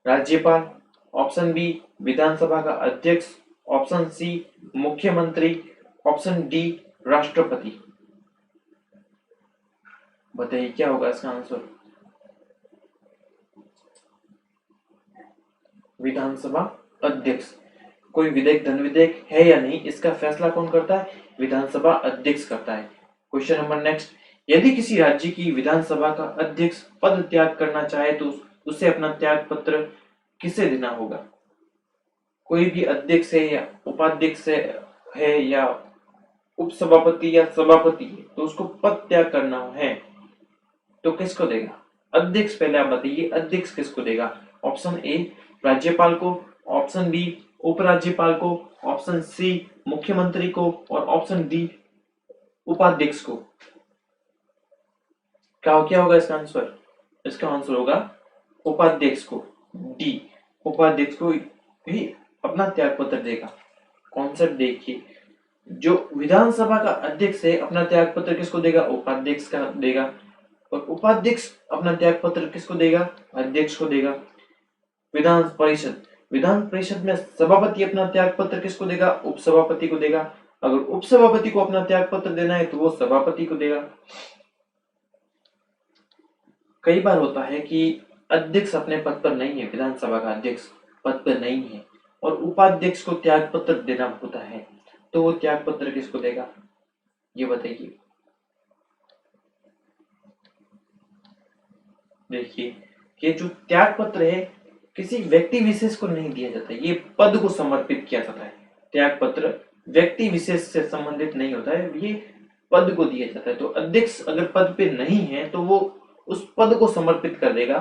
राज्यपाल, ऑप्शन बी विधानसभा का अध्यक्ष, ऑप्शन सी मुख्यमंत्री, ऑप्शन डी राष्ट्रपति। बताइए क्या होगा इसका आंसर? विधानसभा अध्यक्ष। कोई विधेयक धन विधेयक है या नहीं, इसका फैसला कौन करता है? विधानसभा अध्यक्ष करता है। Question number next. यदि किसी राज्य की विधानसभा का अध्यक्ष पद त्याग करना चाहे तो उसे अपना त्याग पत्र किसे देना होगा? कोई भी अध्यक्ष है या उपाध्यक्ष है या उपसभापति या सभापति है तो उसको पद त्याग करना है तो किसको देगा? अध्यक्ष। पहले आप बताइए अध्यक्ष किसको देगा? ऑप्शन ए राज्यपाल को, ऑप्शन बी उपराज्यपाल को, ऑप्शन सी मुख्यमंत्री को और ऑप्शन डी उपाध्यक्ष को। क्या होगा इसका आंसर? इसका आंसर होगा उपाध्यक्ष को, डी। उपाध्यक्ष को ही अपना त्याग पत्र देगा। कॉन्सेप्ट देखिए, जो विधानसभा का अध्यक्ष है अपना त्याग पत्र किसको देगा? उपाध्यक्ष का देगा। और उपाध्यक्ष अपना त्याग पत्र किसको देगा? अध्यक्ष को देगा। विधान परिषद में सभापति अपना त्याग पत्र किसको देगा? उपसभापति को देगा। अगर उपसभापति को अपना त्याग पत्र देना है तो वो सभापति को देगा। कई बार होता है कि अध्यक्ष अपने पद पर नहीं है, विधानसभा का अध्यक्ष पद पर नहीं है और उपाध्यक्ष को त्याग पत्र देना होता है, तो वो त्याग पत्र किसको देगा? ये बताइए। देखिए, ये जो त्याग पत्र है किसी व्यक्ति विशेष को नहीं दिया जाता, ये पद को समर्पित किया जाता है। त्याग पत्र व्यक्ति विशेष से संबंधित नहीं होता है, ये पद को दिया जाता है। तो अध्यक्ष अगर पद पे नहीं है तो वो उस पद को समर्पित कर देगा,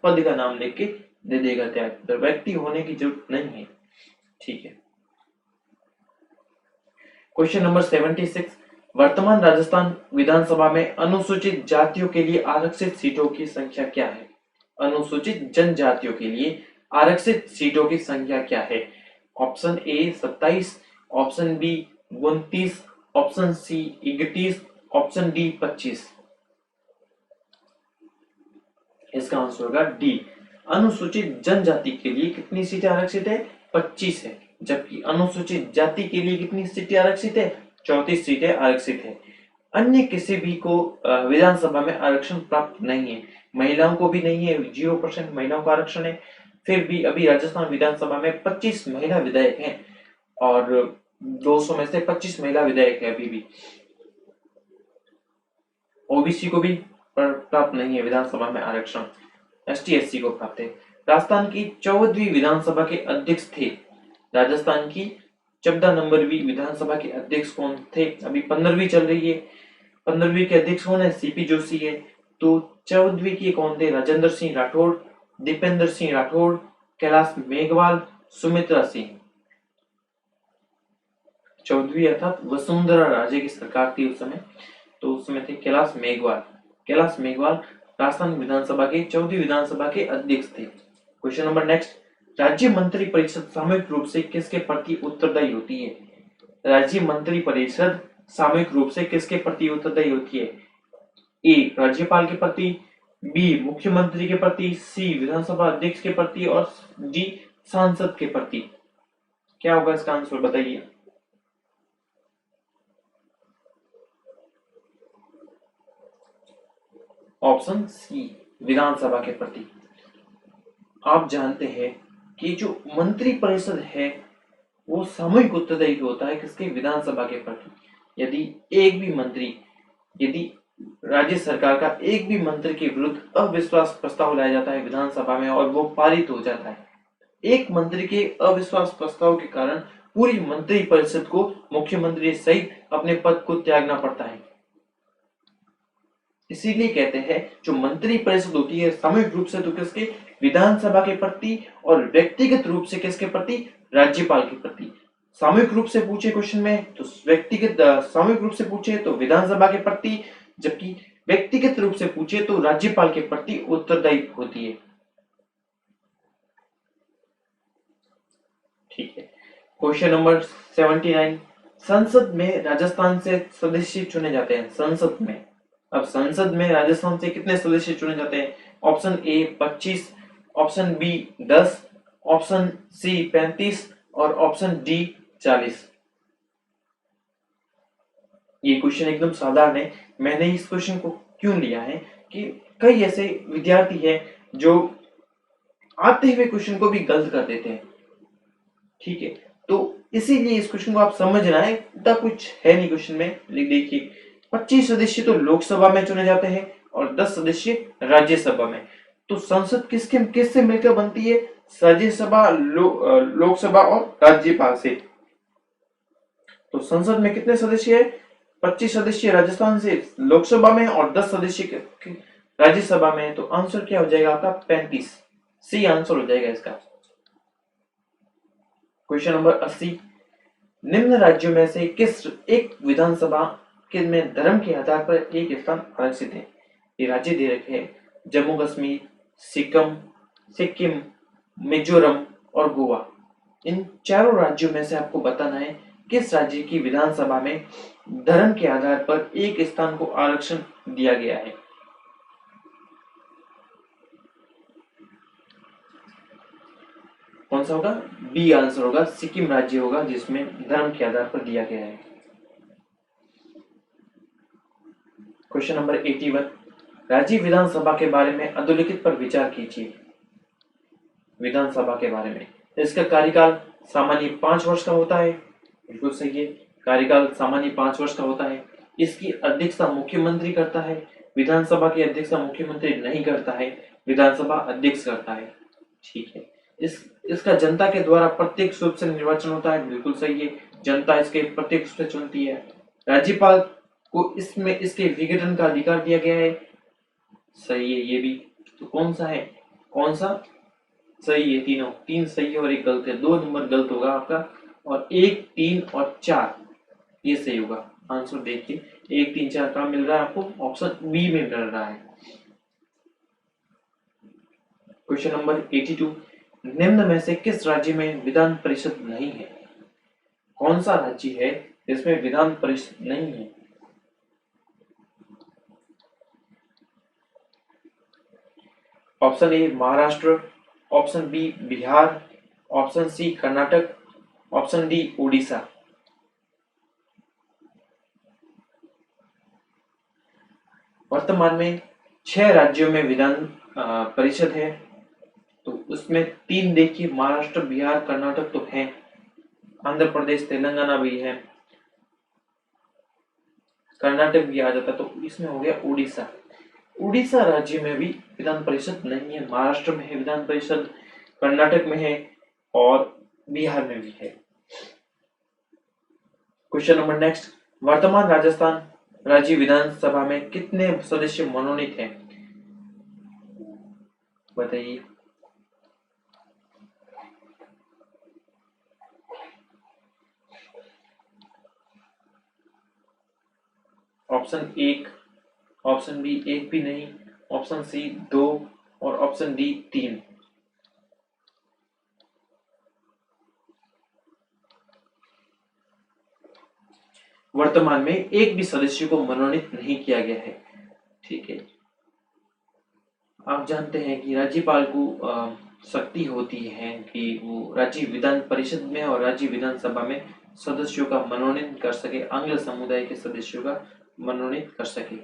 पद का नाम लिख के दे देगा त्याग पत्र। व्यक्ति होने की जरूरत नहीं है। ठीक है। क्वेश्चन नंबर 76, वर्तमान राजस्थान विधानसभा में अनुसूचित जातियों के लिए आरक्षित सीटों की संख्या क्या है? अनुसूचित जनजातियों के लिए आरक्षित सीटों की संख्या क्या है? Option A 27, option B 29, option C 31, option D 25। इसका आंसर होगा डी। अनुसूचित जनजाति के लिए कितनी सीटें आरक्षित है? 25 है। जबकि अनुसूचित जाति के लिए कितनी सीटें आरक्षित है? 34 सीटें आरक्षित है। अन्य किसी भी को विधानसभा में आरक्षण प्राप्त नहीं है। महिलाओं को भी नहीं है, 0% महिलाओं का आरक्षण है। फिर भी अभी राजस्थान विधानसभा में 25 महिला विधायक हैं और 200 में से 25 महिला विधायक है अभी भी। ओबीसी को भी प्राप्त नहीं है विधानसभा में आरक्षण, ST/SC को प्राप्त है। राजस्थान की 14वीं विधानसभा के अध्यक्ष थे। राजस्थान की 14 नंबरवीं विधानसभा के अध्यक्ष कौन थे? अभी 15वीं चल रही है। 15वीं के अध्यक्ष कौन है? सीपी जोशी है। तो 14वीं के कौन थे? राजेंद्र सिंह राठौड़, दीपेंद्र सिंह राठौड़, कैलाश मेघवाल, सुमित्रा सिंह। 14वीं अर्थात वसुंधरा राजे की सरकार थी उस समय, तो उसमें थे कैलाश मेघवाल। कैलाश मेघवाल राजस्थान विधानसभा के 14वीं विधानसभा के अध्यक्ष थे। क्वेश्चन नंबर नेक्स्ट, राज्य मंत्री परिषद सामूहिक रूप से किसके प्रति उत्तरदायी होती है? राज्य मंत्री परिषद सामूहिक रूप से किसके प्रति उत्तरदायी होती है? ए राज्यपाल के प्रति, बी मुख्यमंत्री के प्रति, सी विधानसभा अध्यक्ष के प्रति और डी सांसद के प्रति। क्या होगा इसका आंसर बताइए। ऑप्शन सी विधानसभा के प्रति। आप जानते हैं कि जो मंत्री परिषद है वो सामूहिक उत्तरदायी होता है किसके? विधानसभा के प्रति। यदि राज्य सरकार का एक भी मंत्री के विरुद्ध अविश्वास प्रस्ताव लाया जाता है विधानसभा में और वो पारित हो जाता है, एक मंत्री के अविश्वास प्रस्ताव के कारण पूरी मंत्री परिषद को मुख्यमंत्री सहित अपने पद को त्यागना पड़ता है। इसीलिए कहते हैं जो मंत्री परिषद होती है सामूहिक रूप से तो किसके? विधानसभा के प्रति, और व्यक्तिगत रूप से किसके प्रति? राज्यपाल के प्रति। सामूहिक रूप से पूछे क्वेश्चन में तो व्यक्तिगत, सामूहिक रूप से पूछे तो विधानसभा के प्रति, जबकि व्यक्तिगत रूप से पूछे तो राज्यपाल के प्रति उत्तरदायी होती है। ठीक है। क्वेश्चन नंबर 79, संसद में राजस्थान से सदस्य चुने जाते हैं। संसद में, अब संसद में राजस्थान से कितने सदस्य चुने जाते हैं? Option A 25, option B 10, option C 35 और ऑप्शन डी 40। ये क्वेश्चन एकदम साधारण है। मैंने इस क्वेश्चन को क्यों लिया है कि कई ऐसे विद्यार्थी हैं जो आते हुए क्वेश्चन को भी गलत कर देते हैं। ठीक है, तो इसीलिए इस क्वेश्चन को आप समझना है, इतना कुछ है नहीं क्वेश्चन में। देखिए 25 सदस्य तो लोकसभा में चुने जाते हैं और 10 सदस्य राज्यसभा में। तो संसद किससे मिलकर बनती है? राज्यसभा, लोकसभा और राज्यपाल से। तो संसद में कितने सदस्य है? 25 सदस्य राजस्थान से लोकसभा में और 10 सदस्य राज्यसभा में। तो आंसर क्या हो जाएगा आपका? 35। सी आंसर हो जाएगा इसका। क्वेश्चन नंबर 80, निम्न राज्यों में से किस एक विधानसभा में धर्म के आधार पर एक स्थान आरक्षित है? ये राज्य दे रखे हैं जम्मू कश्मीर, सिक्किम, मिजोरम और गोवा। इन चारों राज्यों में से आपको बताना है किस राज्य की विधानसभा में धर्म के आधार पर एक स्थान को आरक्षण दिया गया है। कौन सा होगा? बी आंसर होगा, सिक्किम राज्य होगा जिसमें धर्म के आधार पर दिया गया है। क्वेश्चन नंबर 81, राज्य विधानसभा के बारे में अधोलिखित पर विचार कीजिए। विधानसभा के बारे में, इसका कार्यकाल सामान्य 5 वर्ष का होता है। बिल्कुल सही है, कार्यकाल सामान्य 5 वर्ष का होता है। इसकी अध्यक्षता मुख्यमंत्री करता है। विधानसभा की अध्यक्षता मुख्यमंत्री नहीं करता है, विधानसभा अध्यक्ष करता है। ठीक है, इसका जनता के द्वारा प्रत्यक्ष रूप से निर्वाचन होता है। बिल्कुल सही है, जनता इसके प्रत्यक्ष रूप से चुनती है। राज्यपाल को इसमें इसके विघटन का अधिकार दिया गया है। सही है ये भी। तो कौन सा है? कौन सा सही है? तीनों, 3 सही है और 1 गलत है। 2 नंबर गलत होगा आपका, और 1, 3 और 4 ये सही होगा। आंसर देखिए, 1, 3, 4 कहाँ मिल रहा है आपको? ऑप्शन बी में मिल रहा है। क्वेश्चन नंबर 82, निम्न में से किस राज्य में विधान परिषद नहीं है? कौन सा राज्य है जिसमें विधान परिषद नहीं है? Option A Maharashtra, option B Bihar, option C Karnataka, option D Orissa. वर्तमान में 6 राज्यों में विधान परिषद है। तो उसमें 3 देखिए, महाराष्ट्र, बिहार, कर्नाटक तो है, आंध्र प्रदेश, तेलंगाना भी है, कर्नाटक भी आ जाता, तो इसमें हो गया उड़ीसा। उड़ीसा राज्य में भी विधान परिषद नहीं है। महाराष्ट्र में है विधान परिषद, कर्नाटक में है और बिहार में भी है। क्वेश्चन नंबर नेक्स्ट, वर्तमान राजस्थान राज्य विधानसभा में कितने सदस्य मनोनीत हैं? बताइए। ऑप्शन 1, ऑप्शन बी 1 भी नहीं, ऑप्शन सी 2 और ऑप्शन डी 3। वर्तमान में एक भी सदस्य को मनोनीत नहीं किया गया है। ठीक है, आप जानते हैं कि राज्यपाल को शक्ति होती है कि वो राज्य विधान परिषद में और राज्य विधानसभा में सदस्यों का मनोनयन कर सके, आंग्ल समुदाय के सदस्यों का मनोनीत कर सके।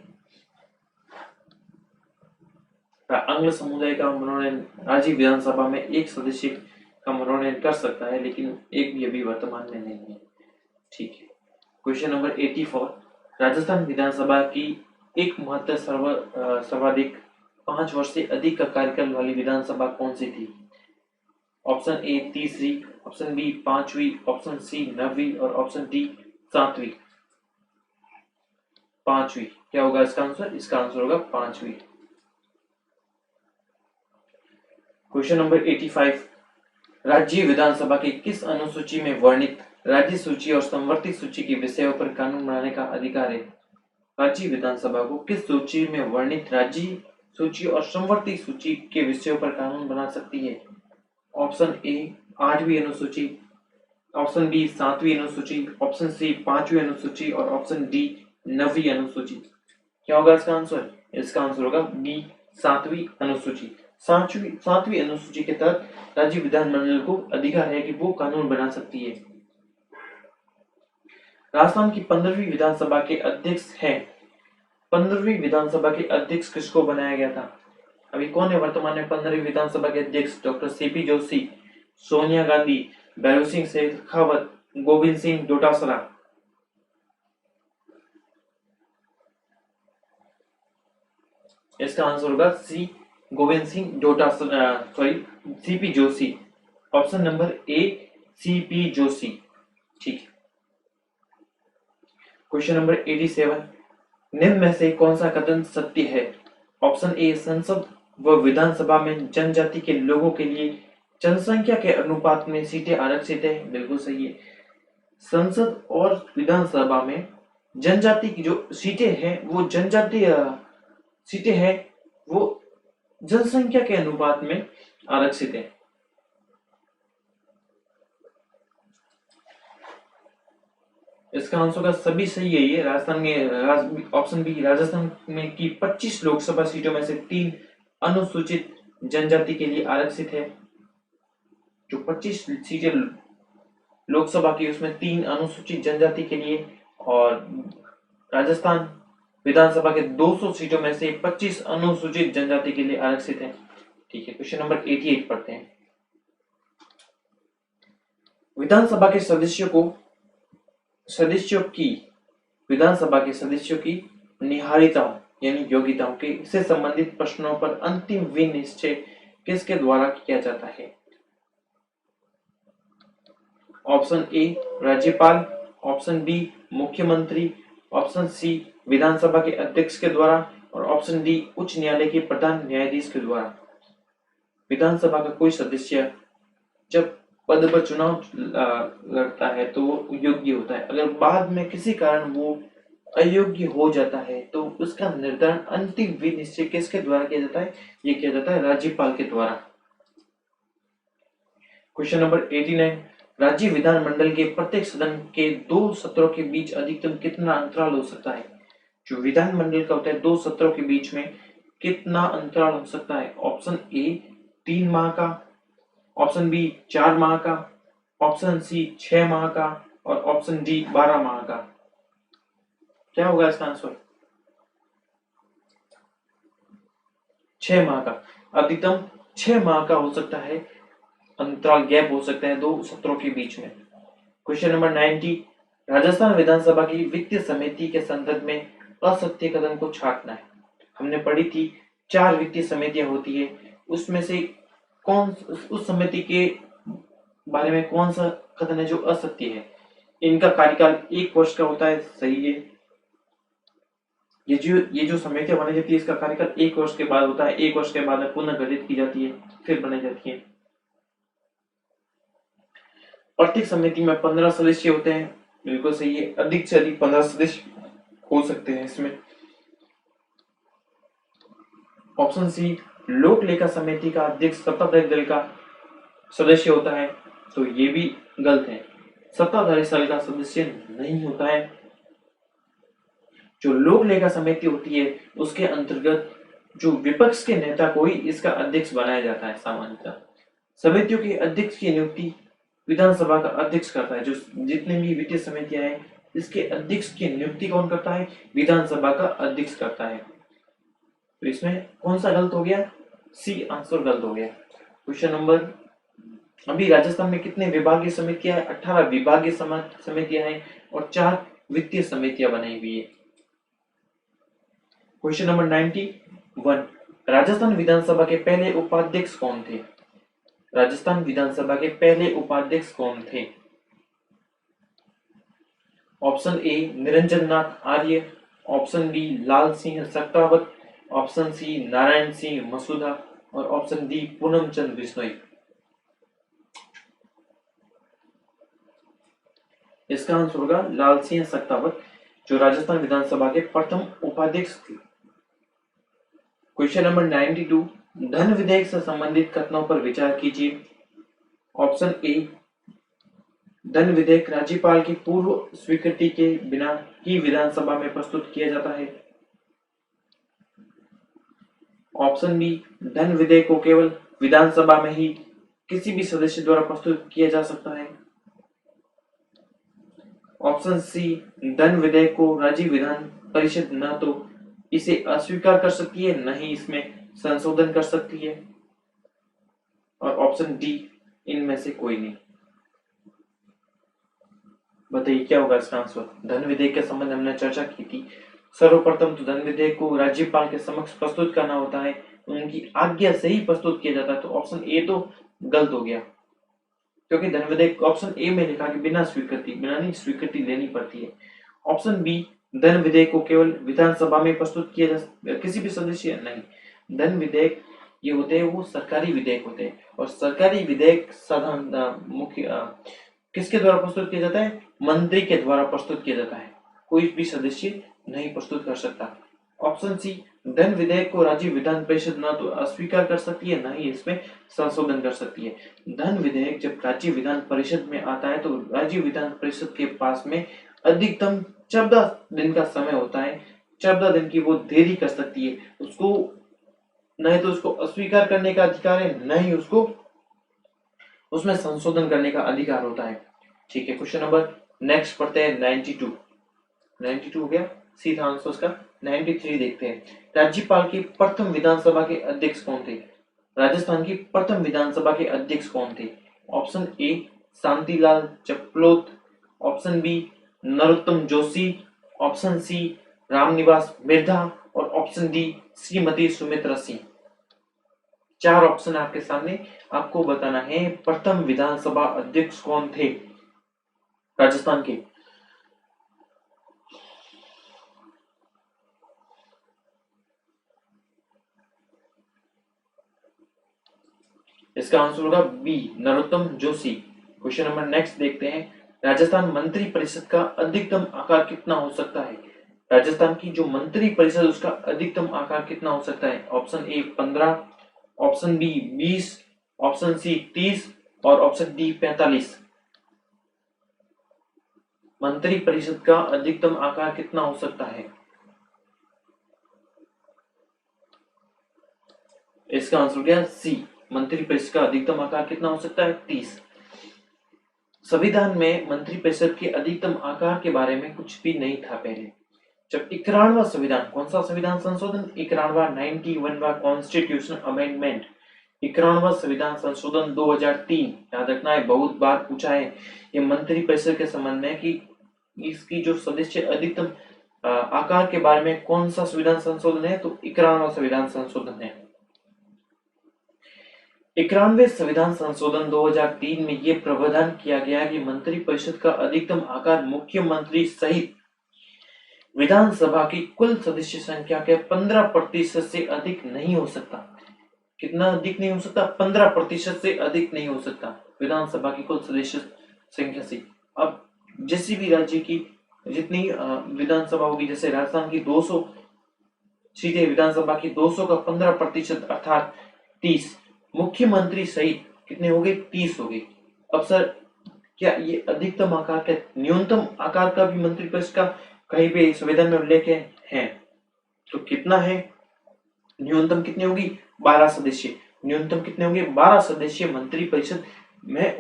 आंग्ल समुदाय का मनोनयन राज्य विधानसभा में एक सदस्य का मनोनयन कर सकता है, लेकिन एक भी अभी वर्तमान में नहीं है। ठीक है, क्वेश्चन नंबर 84, राजस्थान विधानसभा की एक महत्व सर्वाधिक 5 वर्ष से अधिक का कार्यकाल वाली विधानसभा कौन सी थी? ऑप्शन ए तीसरी, ऑप्शन बी 5वीं, ऑप्शन सी 9वीं और ऑप्शन डी 7वीं। 5वीं क्या होगा इसका आंसर? इसका आंसर होगा 5वीं। क्वेश्चन नंबर 85, राज्य विधानसभा की किस अनुसूची में वर्णित राज्य सूची और संवर्ती सूची के विषयों पर कानून बनाने का अधिकार है? राज्य विधानसभा को किस सूची में वर्णित राज्य सूची और संवर्ती सूची के विषयों पर कानून बना सकती है? ऑप्शन ए 8वीं अनुसूची, ऑप्शन बी 7वीं अनुसूची, ऑप्शन सी 5वीं अनुसूची और ऑप्शन डी 9वीं अनुसूची। क्या होगा इसका आंसर? इसका आंसर होगा बी 7वीं अनुसूची। 7वीं अनुसूची के तहत राज्य विधानमंडल को अधिकार है कि वो कानून बना सकती है। राजस्थान की 15वीं विधानसभा के अध्यक्ष हैं। 15वीं विधानसभा के अध्यक्ष किसको बनाया गया था? अभी कौन है वर्तमान में 15वीं विधानसभा के अध्यक्ष? Doctor CP Joshi, Sonia Gandhi, Bhairon Singh Shekhawat, Govind Singh Dotasra. इसका आंसर होगा C Govind Singh Dotasra, sorry CP Joshi. Option number A CP Joshi. ठीक है, क्वेश्चन नंबर 87, निम्न में से कौन सा कथन सत्य है? ऑप्शन ए संसद व विधानसभा में जनजाति के लोगों के लिए जनसंख्या के अनुपात में सीटें आरक्षित है। बिल्कुल सही है, संसद और विधानसभा में जनजाति की जो सीटें हैं वो जनजातीय सीटें हैं वो जनसंख्या के अनुपात में आरक्षित है। इसका आंसर का सभी सही है। ये राजस्थान में ऑप्शन बी, राजस्थान में की 25 लोकसभा सीटों में से 3 अनुसूचित जनजाति के लिए आरक्षित है। जो 25 सीटें लोकसभा की, उसमें 3 अनुसूचित जनजाति के लिए, और राजस्थान विधानसभा के 200 सीटों में से 25 अनुसूचित जनजाति के लिए आरक्षित है। ठीक है, क्वेश्चन नंबर 88 पढ़ते हैं। विधानसभा के सदस्यों की निहारिताओं यानी योग्यताओं के से संबंधित प्रश्नों पर अंतिम विनिश्चय किसके द्वारा किया जाता है? ऑप्शन ए राज्यपाल, ऑप्शन बी मुख्यमंत्री, ऑप्शन सी विधानसभा के अध्यक्ष के द्वारा, और ऑप्शन डी उच्च न्यायालय के प्रधान न्यायाधीश के द्वारा। विधानसभा का कोई सदस्य जब पद पर चुनाव लड़ता है तो वो योग्य होता है। अगर बाद में किसी कारण वो अयोग्य हो जाता है तो उसका निर्धारण अंतिम विनिश्चय किसके द्वारा किया जाता है? ये किया जाता है राज्यपाल के द्वारा। क्वेश्चन नंबर 89, राज्य विधानमंडल के प्रत्येक सदन के 2 सत्रों के बीच अधिकतम कितना अंतराल हो सकता है? जो विधानमंडल का होता है 2 सत्रों के बीच में कितना अंतराल हो सकता है? ऑप्शन ए 3 माह का, ऑप्शन बी 4 माह का, ऑप्शन सी 6 माह का, और ऑप्शन डी 12 माह का। क्या होगा इसका आंसर? 6 माह का। अधिकतम 6 माह का हो सकता है अंतराल, गैप हो सकता है 2 सत्रों के बीच में। क्वेश्चन नंबर 90, राजस्थान विधानसभा की वित्तीय समिति के संदर्भ में असत्य कथन को छांटना है। हमने पढ़ी थी 4 वित्तीय समितियां होती है, उसमें से उस समिति के बारे में कौन सा कथन है जो असत्य है? इनका कार्यकाल 1 वर्ष का होता है, सही है। ये जो समितियां बनाई जाती है इसका कार्यकाल 1 वर्ष के बाद होता है। 1 वर्ष के बाद पुनः गठित की जाती है, फिर बनाई जाती है। प्रत्येक समिति में 15 सदस्य होते हैं, बिल्कुल सही है। अधिक से अधिक 15 सदस्य हो सकते हैं इसमें। ऑप्शन सी लोक लेखा समिति का अध्यक्ष सत्ताधारी दल का सदस्य होता है, तो ये भी गलत है। सत्ताधारी दल का सदस्य नहीं होता है। जो लोक लेखा समिति होती है उसके अंतर्गत जो विपक्ष के नेता को ही इसका अध्यक्ष बनाया जाता है। सामान्यतः समितियों के अध्यक्ष की नियुक्ति विधानसभा का अध्यक्ष करता है। जो जितने भी वित्तीय समितियां हैं इसके अध्यक्ष की नियुक्ति कौन करता है? विधानसभा का अध्यक्ष करता है। तो इसमें कौन सा गलत हो गया? सी आंसर गलत हो गया। क्वेश्चन नंबर, अभी राजस्थान में कितने विभागीय समितियां हैं? 18 विभागीय समितियां हैं और 4 वित्तीय समितियां बनाई हुई है। क्वेश्चन नंबर 91, राजस्थान विधानसभा के पहले उपाध्यक्ष कौन थे? राजस्थान विधानसभा के पहले उपाध्यक्ष कौन थे? Option A Niranjan Nath Arya, option B Lal Singh Saktawat, option C Narayan Singh Masuda, और ऑप्शन डी पूनम चंद बिश्नोई। इसका आंसर होगा लाल सिंह सक्तावत, जो राजस्थान विधानसभा के प्रथम उपाध्यक्ष थे। क्वेश्चन नंबर 92, धन विधेयक से संबंधित कथनों पर विचार कीजिए। ऑप्शन ए धन विधेयक राज्यपाल की पूर्व स्वीकृति के बिना ही विधानसभा में प्रस्तुत किया जाता है। ऑप्शन बी धन विधेयक को केवल विधानसभा में ही किसी भी सदस्य द्वारा प्रस्तुत किया जा सकता है। ऑप्शन सी धन विधेयक को राज्य विधान परिषद न तो इसे अस्वीकार कर सकती है, न ही इसमें संशोधन कर सकती है, और ऑप्शन डी इनमें से कोई नहीं। बताइए क्या होगा इसका आंसर? धन विधेयक के संबंध में हमने चर्चा की थी। सर्वप्रथम तो धन विधेयक को राज्यपाल के समक्ष प्रस्तुत करना होता है, उनकी आज्ञा से ही प्रस्तुत किया जाता है। तो ऑप्शन ए तो गलत हो गया, क्योंकि धन विधेयक ऑप्शन ए में लिखा कि बिना स्वीकृति लेनी पड़ती है। ऑप्शन बी धन विधेयक को केवल विधानसभा में प्रस्तुत किया जा किसी भी सदस्य नहीं। धन विधेयक ये होते हैं वो सरकारी विधेयक होते हैं, और सरकारी विधेयक साधारण मुख्य किसके द्वारा प्रस्तुत किया जाता है? मंत्री के द्वारा प्रस्तुत किया जाता है, कोई भी सदस्य नहीं प्रस्तुत कर सकता। ऑप्शन सी धन विधेयक को राज्य विधान परिषद न तो अस्वीकार कर सकती है, न ही इसमें संशोधन कर सकती है। धन विधेयक जब राज्य विधान परिषद में आता है तो राज्य विधान परिषद के पास में अधिकतम 14 दिन का समय होता है। 14 दिन की वो देरी कर सकती है। उसको न तो उसको अस्वीकार करने का अधिकार है, न ही उसको उसमें संशोधन करने का अधिकार होता है। ठीक है, क्वेश्चन नंबर नेक्स्ट पढ़ते हैं 92। 92 हो गया, सी था आंसर उसका। 93 देखते हैं। राज्यपाल की प्रथम विधानसभा के अध्यक्ष कौन थे? राजस्थान की प्रथम विधानसभा के अध्यक्ष कौन थे? Option A Shantilal Chaplot, option B Narottam Joshi, option C Ramniwas Mirdha और ऑप्शन डी श्रीमती सुमित्रा सिंह। चार ऑप्शन आपके सामने, आपको बताना है प्रथम विधानसभा अध्यक्ष कौन थे राजस्थान के। इसका आंसर होगा B Narottam Joshi. Question number next देखते हैं। राजस्थान मंत्री परिषद का अधिकतम आकार कितना हो सकता है? राजस्थान की जो मंत्री परिषद उसका अधिकतम आकार कितना हो सकता है? Option A 15, option B 20, option C 30 और ऑप्शन डी 45। मंत्री परिषद का अधिकतम आकार कितना हो सकता है? इसका आंसर हो गया सी, मंत्री परिषद का अधिकतम आकार कितना हो सकता है? 30। संविधान में मंत्री परिषद के अधिकतम आकार के बारे में कुछ भी नहीं था पहले। जब 91वां संविधान, कौन सा संविधान संशोधन? 91वां 91वां कॉन्स्टिट्यूशन अमेंडमेंट, 91वां संविधान संशोधन 2003। याद रखना है, बहुत बार पूछा है ये मंत्री परिषद के संबंध में कि इसकी जो सदस्य अधिकतम आकार के बारे में कौन सा संविधान संशोधन है, तो 91वां संविधान संशोधन है। 91वें संविधान संशोधन 2003 में यह प्रावधान किया गया कि मंत्री परिषद का अधिकतम आकार मुख्यमंत्री सहित विधानसभा की कुल सदस्य संख्या के 15% से अधिक नहीं हो सकता। कितना अधिक नहीं हो सकता? 15% से अधिक नहीं हो सकता विधानसभा की कुल सदस्य संख्या से। अब जिस भी राज्य की जितनी विधानसभा होगी, जैसे राजस्थान की 200 सीटें, विधानसभा की 200 का 15% अर्थात 30, मुख्यमंत्री सहित कितने हो गए? 30 हो गए। अब सर, क्या ये अधिकतम आकार का न्यूनतम आकार का भी मंत्री परिषद का कहीं पे संविधान में उल्लेख है? तो कितना है? न्यूनतम कितनी होगी? 12 सदस्य। न्यूनतम कितने होंगे? 12 सदस्य मंत्री परिषद में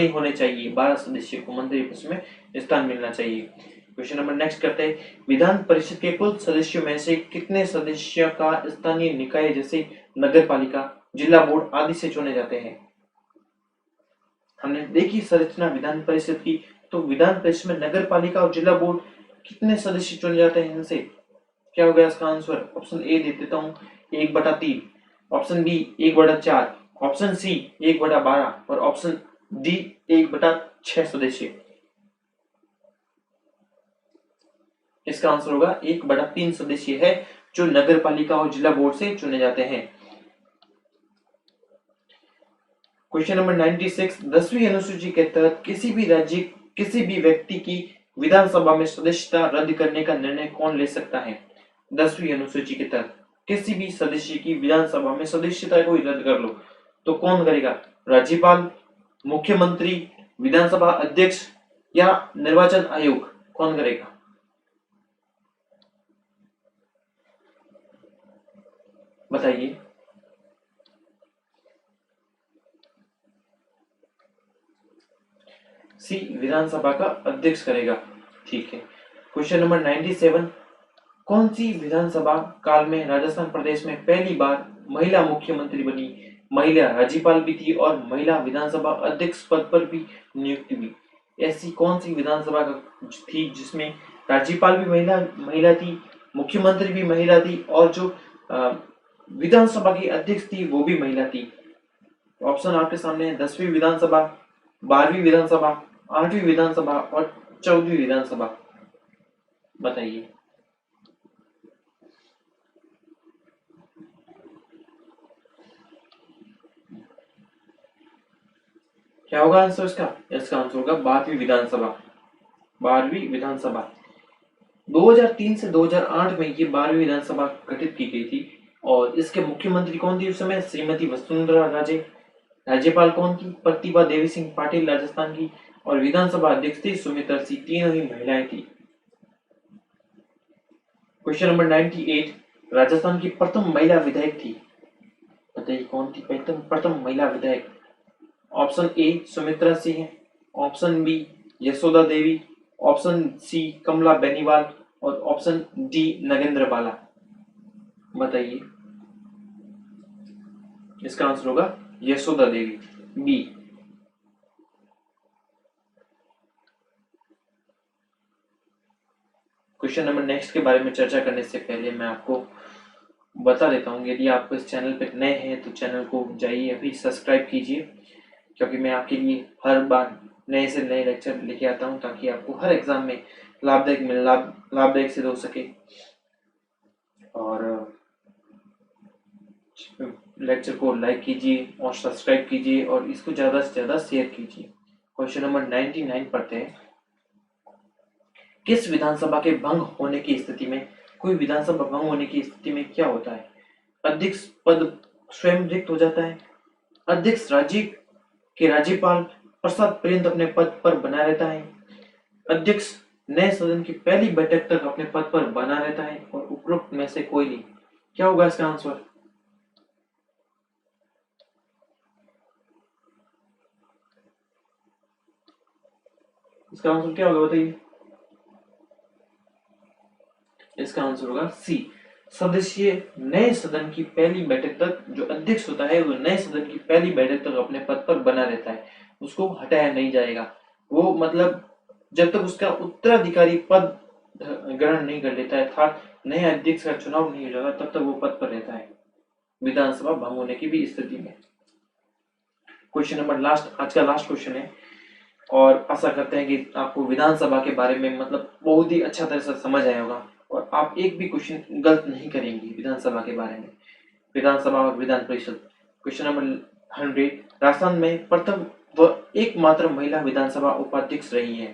होने चाहिए। 12 सदस्य को मंत्री परिषद में स्थान मिलना चाहिए। क्वेश्चन नंबर नेक्स्ट करते हैं। विधान परिषद के कुल सदस्यों में से कितने सदस्य का स्थानीय निकाय जैसे नगर पालिका, जिला बोर्ड आदि से चुने जाते हैं? हमने देखी संरचना विधान परिषद की, तो विधान परिषद में नगर पालिका और जिला बोर्ड कितने सदस्य चुने जाते हैं इनसे? क्या होगा इसका आंसर? ऑप्शन ए दे देता हूं 1/3, ऑप्शन बी 1/4, ऑप्शन सी 1/12 और ऑप्शन डी 1/6 सदस्य। इसका आंसर होगा 1/3 सदस्य है जो नगर पालिका और जिला बोर्ड से चुने जाते हैं। Question number 96। 10वीं अनुसूची के तहत किसी भी राज्य, किसी भी व्यक्ति की विधानसभा में सदस्यता रद्द करने का निर्णय कौन ले सकता है? 10वीं अनुसूची के तहत किसी भी सदस्य की विधानसभा में सदस्यता को रद्द कर लो तो कौन करेगा? राज्यपाल, मुख्यमंत्री, विधानसभा अध्यक्ष या निर्वाचन आयोग? कौन करेगा? बताइए। सी विधानसभा का अध्यक्ष करेगा। ठीक है, क्वेश्चन नंबर 97। कौन सी विधानसभा काल में राजस्थान प्रदेश में पहली बार महिला मुख्यमंत्री बनी, महिला राज्यपाल भी थी और महिला विधानसभा अध्यक्ष पद पर भी नियुक्ति हुई? ऐसी कौन सी विधानसभा थी जिसमें राज्यपाल भी महिला थी, मुख्यमंत्री भी महिला थी और जो विधानसभा की अध्यक्ष थी वो भी महिला थी? ऑप्शन आपके सामने है। 10वीं विधानसभा, 12वीं विधानसभा, 8वीं विधानसभा और 14वीं विधानसभा। बताइए। क्या होगा आंसर इसका? इसका आंसर होगा 12वीं विधानसभा। 12वीं विधानसभा 2003 से 2008 में ये 12वीं विधानसभा गठित की गई थी और इसके मुख्यमंत्री कौन थी उस समय? श्रीमती वसुंधरा राजे। राज्यपाल कौन थी? प्रतिभा देवी सिंह पाटिल राजस्थान की। और विधानसभा अध्यक्ष थी सुमित्रा सिंह, तीनों ही महिलाएं थी। क्वेश्चन नंबर 98, राजस्थान की प्रथम महिला विधायक थी, बताइए कौन थी प्रथम महिला विधायक? Option A Sumitra Singh, option B Yashoda Devi, option C Kamla Beniwal और ऑप्शन डी नगेंद्र बाला। बताइए, इसका आंसर होगा Yashoda Devi, B. Question number next के बारे में चर्चा करने से पहले मैं आपको बता देता हूँ, यदि आप इस चैनल पर नए हैं तो चैनल को जाइए अभी सब्सक्राइब कीजिए, क्योंकि मैं आपके लिए हर बार नए से नए लेक्चर लेके आता हूँ ताकि आपको हर एग्जाम में लाभदायक सिद्ध हो सके। और लेक्चर को लाइक कीजिए और सब्सक्राइब कीजिए और इसको ज़्यादा से ज़्यादा शेयर कीजिए। क्वेश्चन नंबर 99 पढ़ते हैं। किस विधानसभा के भंग होने की स्थिति में, कोई विधानसभा भंग होने की स्थिति में क्या होता है? अध्यक्ष पद स्वयं रिक्त हो जाता है, अध्यक्ष राज्य के राज्यपाल प्रसाद पर्यंत अपने पद पर बना रहता है, अध्यक्ष नए सदन की पहली बैठक तक अपने पद पर बना रहता है और उपरोक्त में से कोई नहीं। क्या होगा इसका आंसर? इसका आंसर क्या होगा बताइए? इसका आंसर होगा सी, सदस्य नए सदन की पहली बैठक तक, जो अध्यक्ष होता है वो नए सदन की पहली बैठक तक अपने पद पर बना रहता है, उसको हटाया नहीं जाएगा। वो मतलब जब तक उसका उत्तराधिकारी पद ग्रहण नहीं कर लेता है, अर्थात नए अध्यक्ष का चुनाव नहीं हो जाता, तब तक वो पद पर रहता है विधानसभा भंग होने की भी स्थिति में। क्वेश्चन नंबर लास्ट, आज का लास्ट क्वेश्चन है और आशा करते हैं कि आपको विधानसभा के बारे में मतलब बहुत ही अच्छा तरह से समझ आया होगा और आप एक भी क्वेश्चन गलत नहीं करेंगे विधानसभा के बारे में, विधानसभा और विधान परिषद। क्वेश्चन नंबर 100, राजस्थान में प्रथम व एकमात्र महिला विधानसभा उपाध्यक्ष रही है।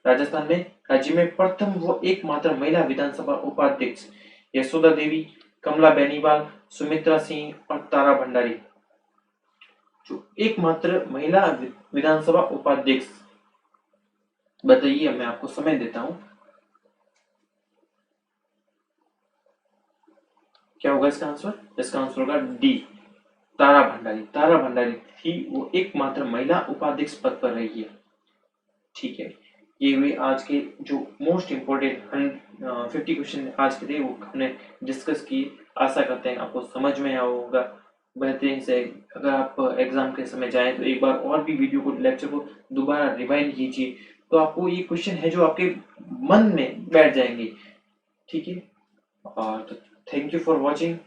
राजस्थान में राज्य में प्रथम व एकमात्र महिला विधानसभा उपाध्यक्ष यशोदा देवी, कमला बेनीवाल, सुमित्रा सिंह और तारा भंडारी। जो एकमात्र महिला विधानसभा उपाध्यक्ष, बताइए, मैं आपको समय देता हूं, क्या होगा इसका आंसर? इसका आंसर होगा डी, तारा भंडारी। तारा भंडारी थी वो एकमात्र महिला उपाध्यक्ष पद पर रही है। ठीक है, ये हुए आज के जो मोस्ट इम्पोर्टेंट 50 क्वेश्चन आज के थे, वो हमने डिस्कस किए। आशा करते हैं आपको समझ में आया होगा बेहतरीन से। अगर आप एग्जाम के समय जाएं तो एक बार और भी वीडियो को, लेक्चर को दोबारा रिवाइंड कीजिए, तो आपको ये क्वेश्चन है जो आपके मन में बैठ जाएंगे। ठीक है, और थैंक यू फॉर वॉचिंग।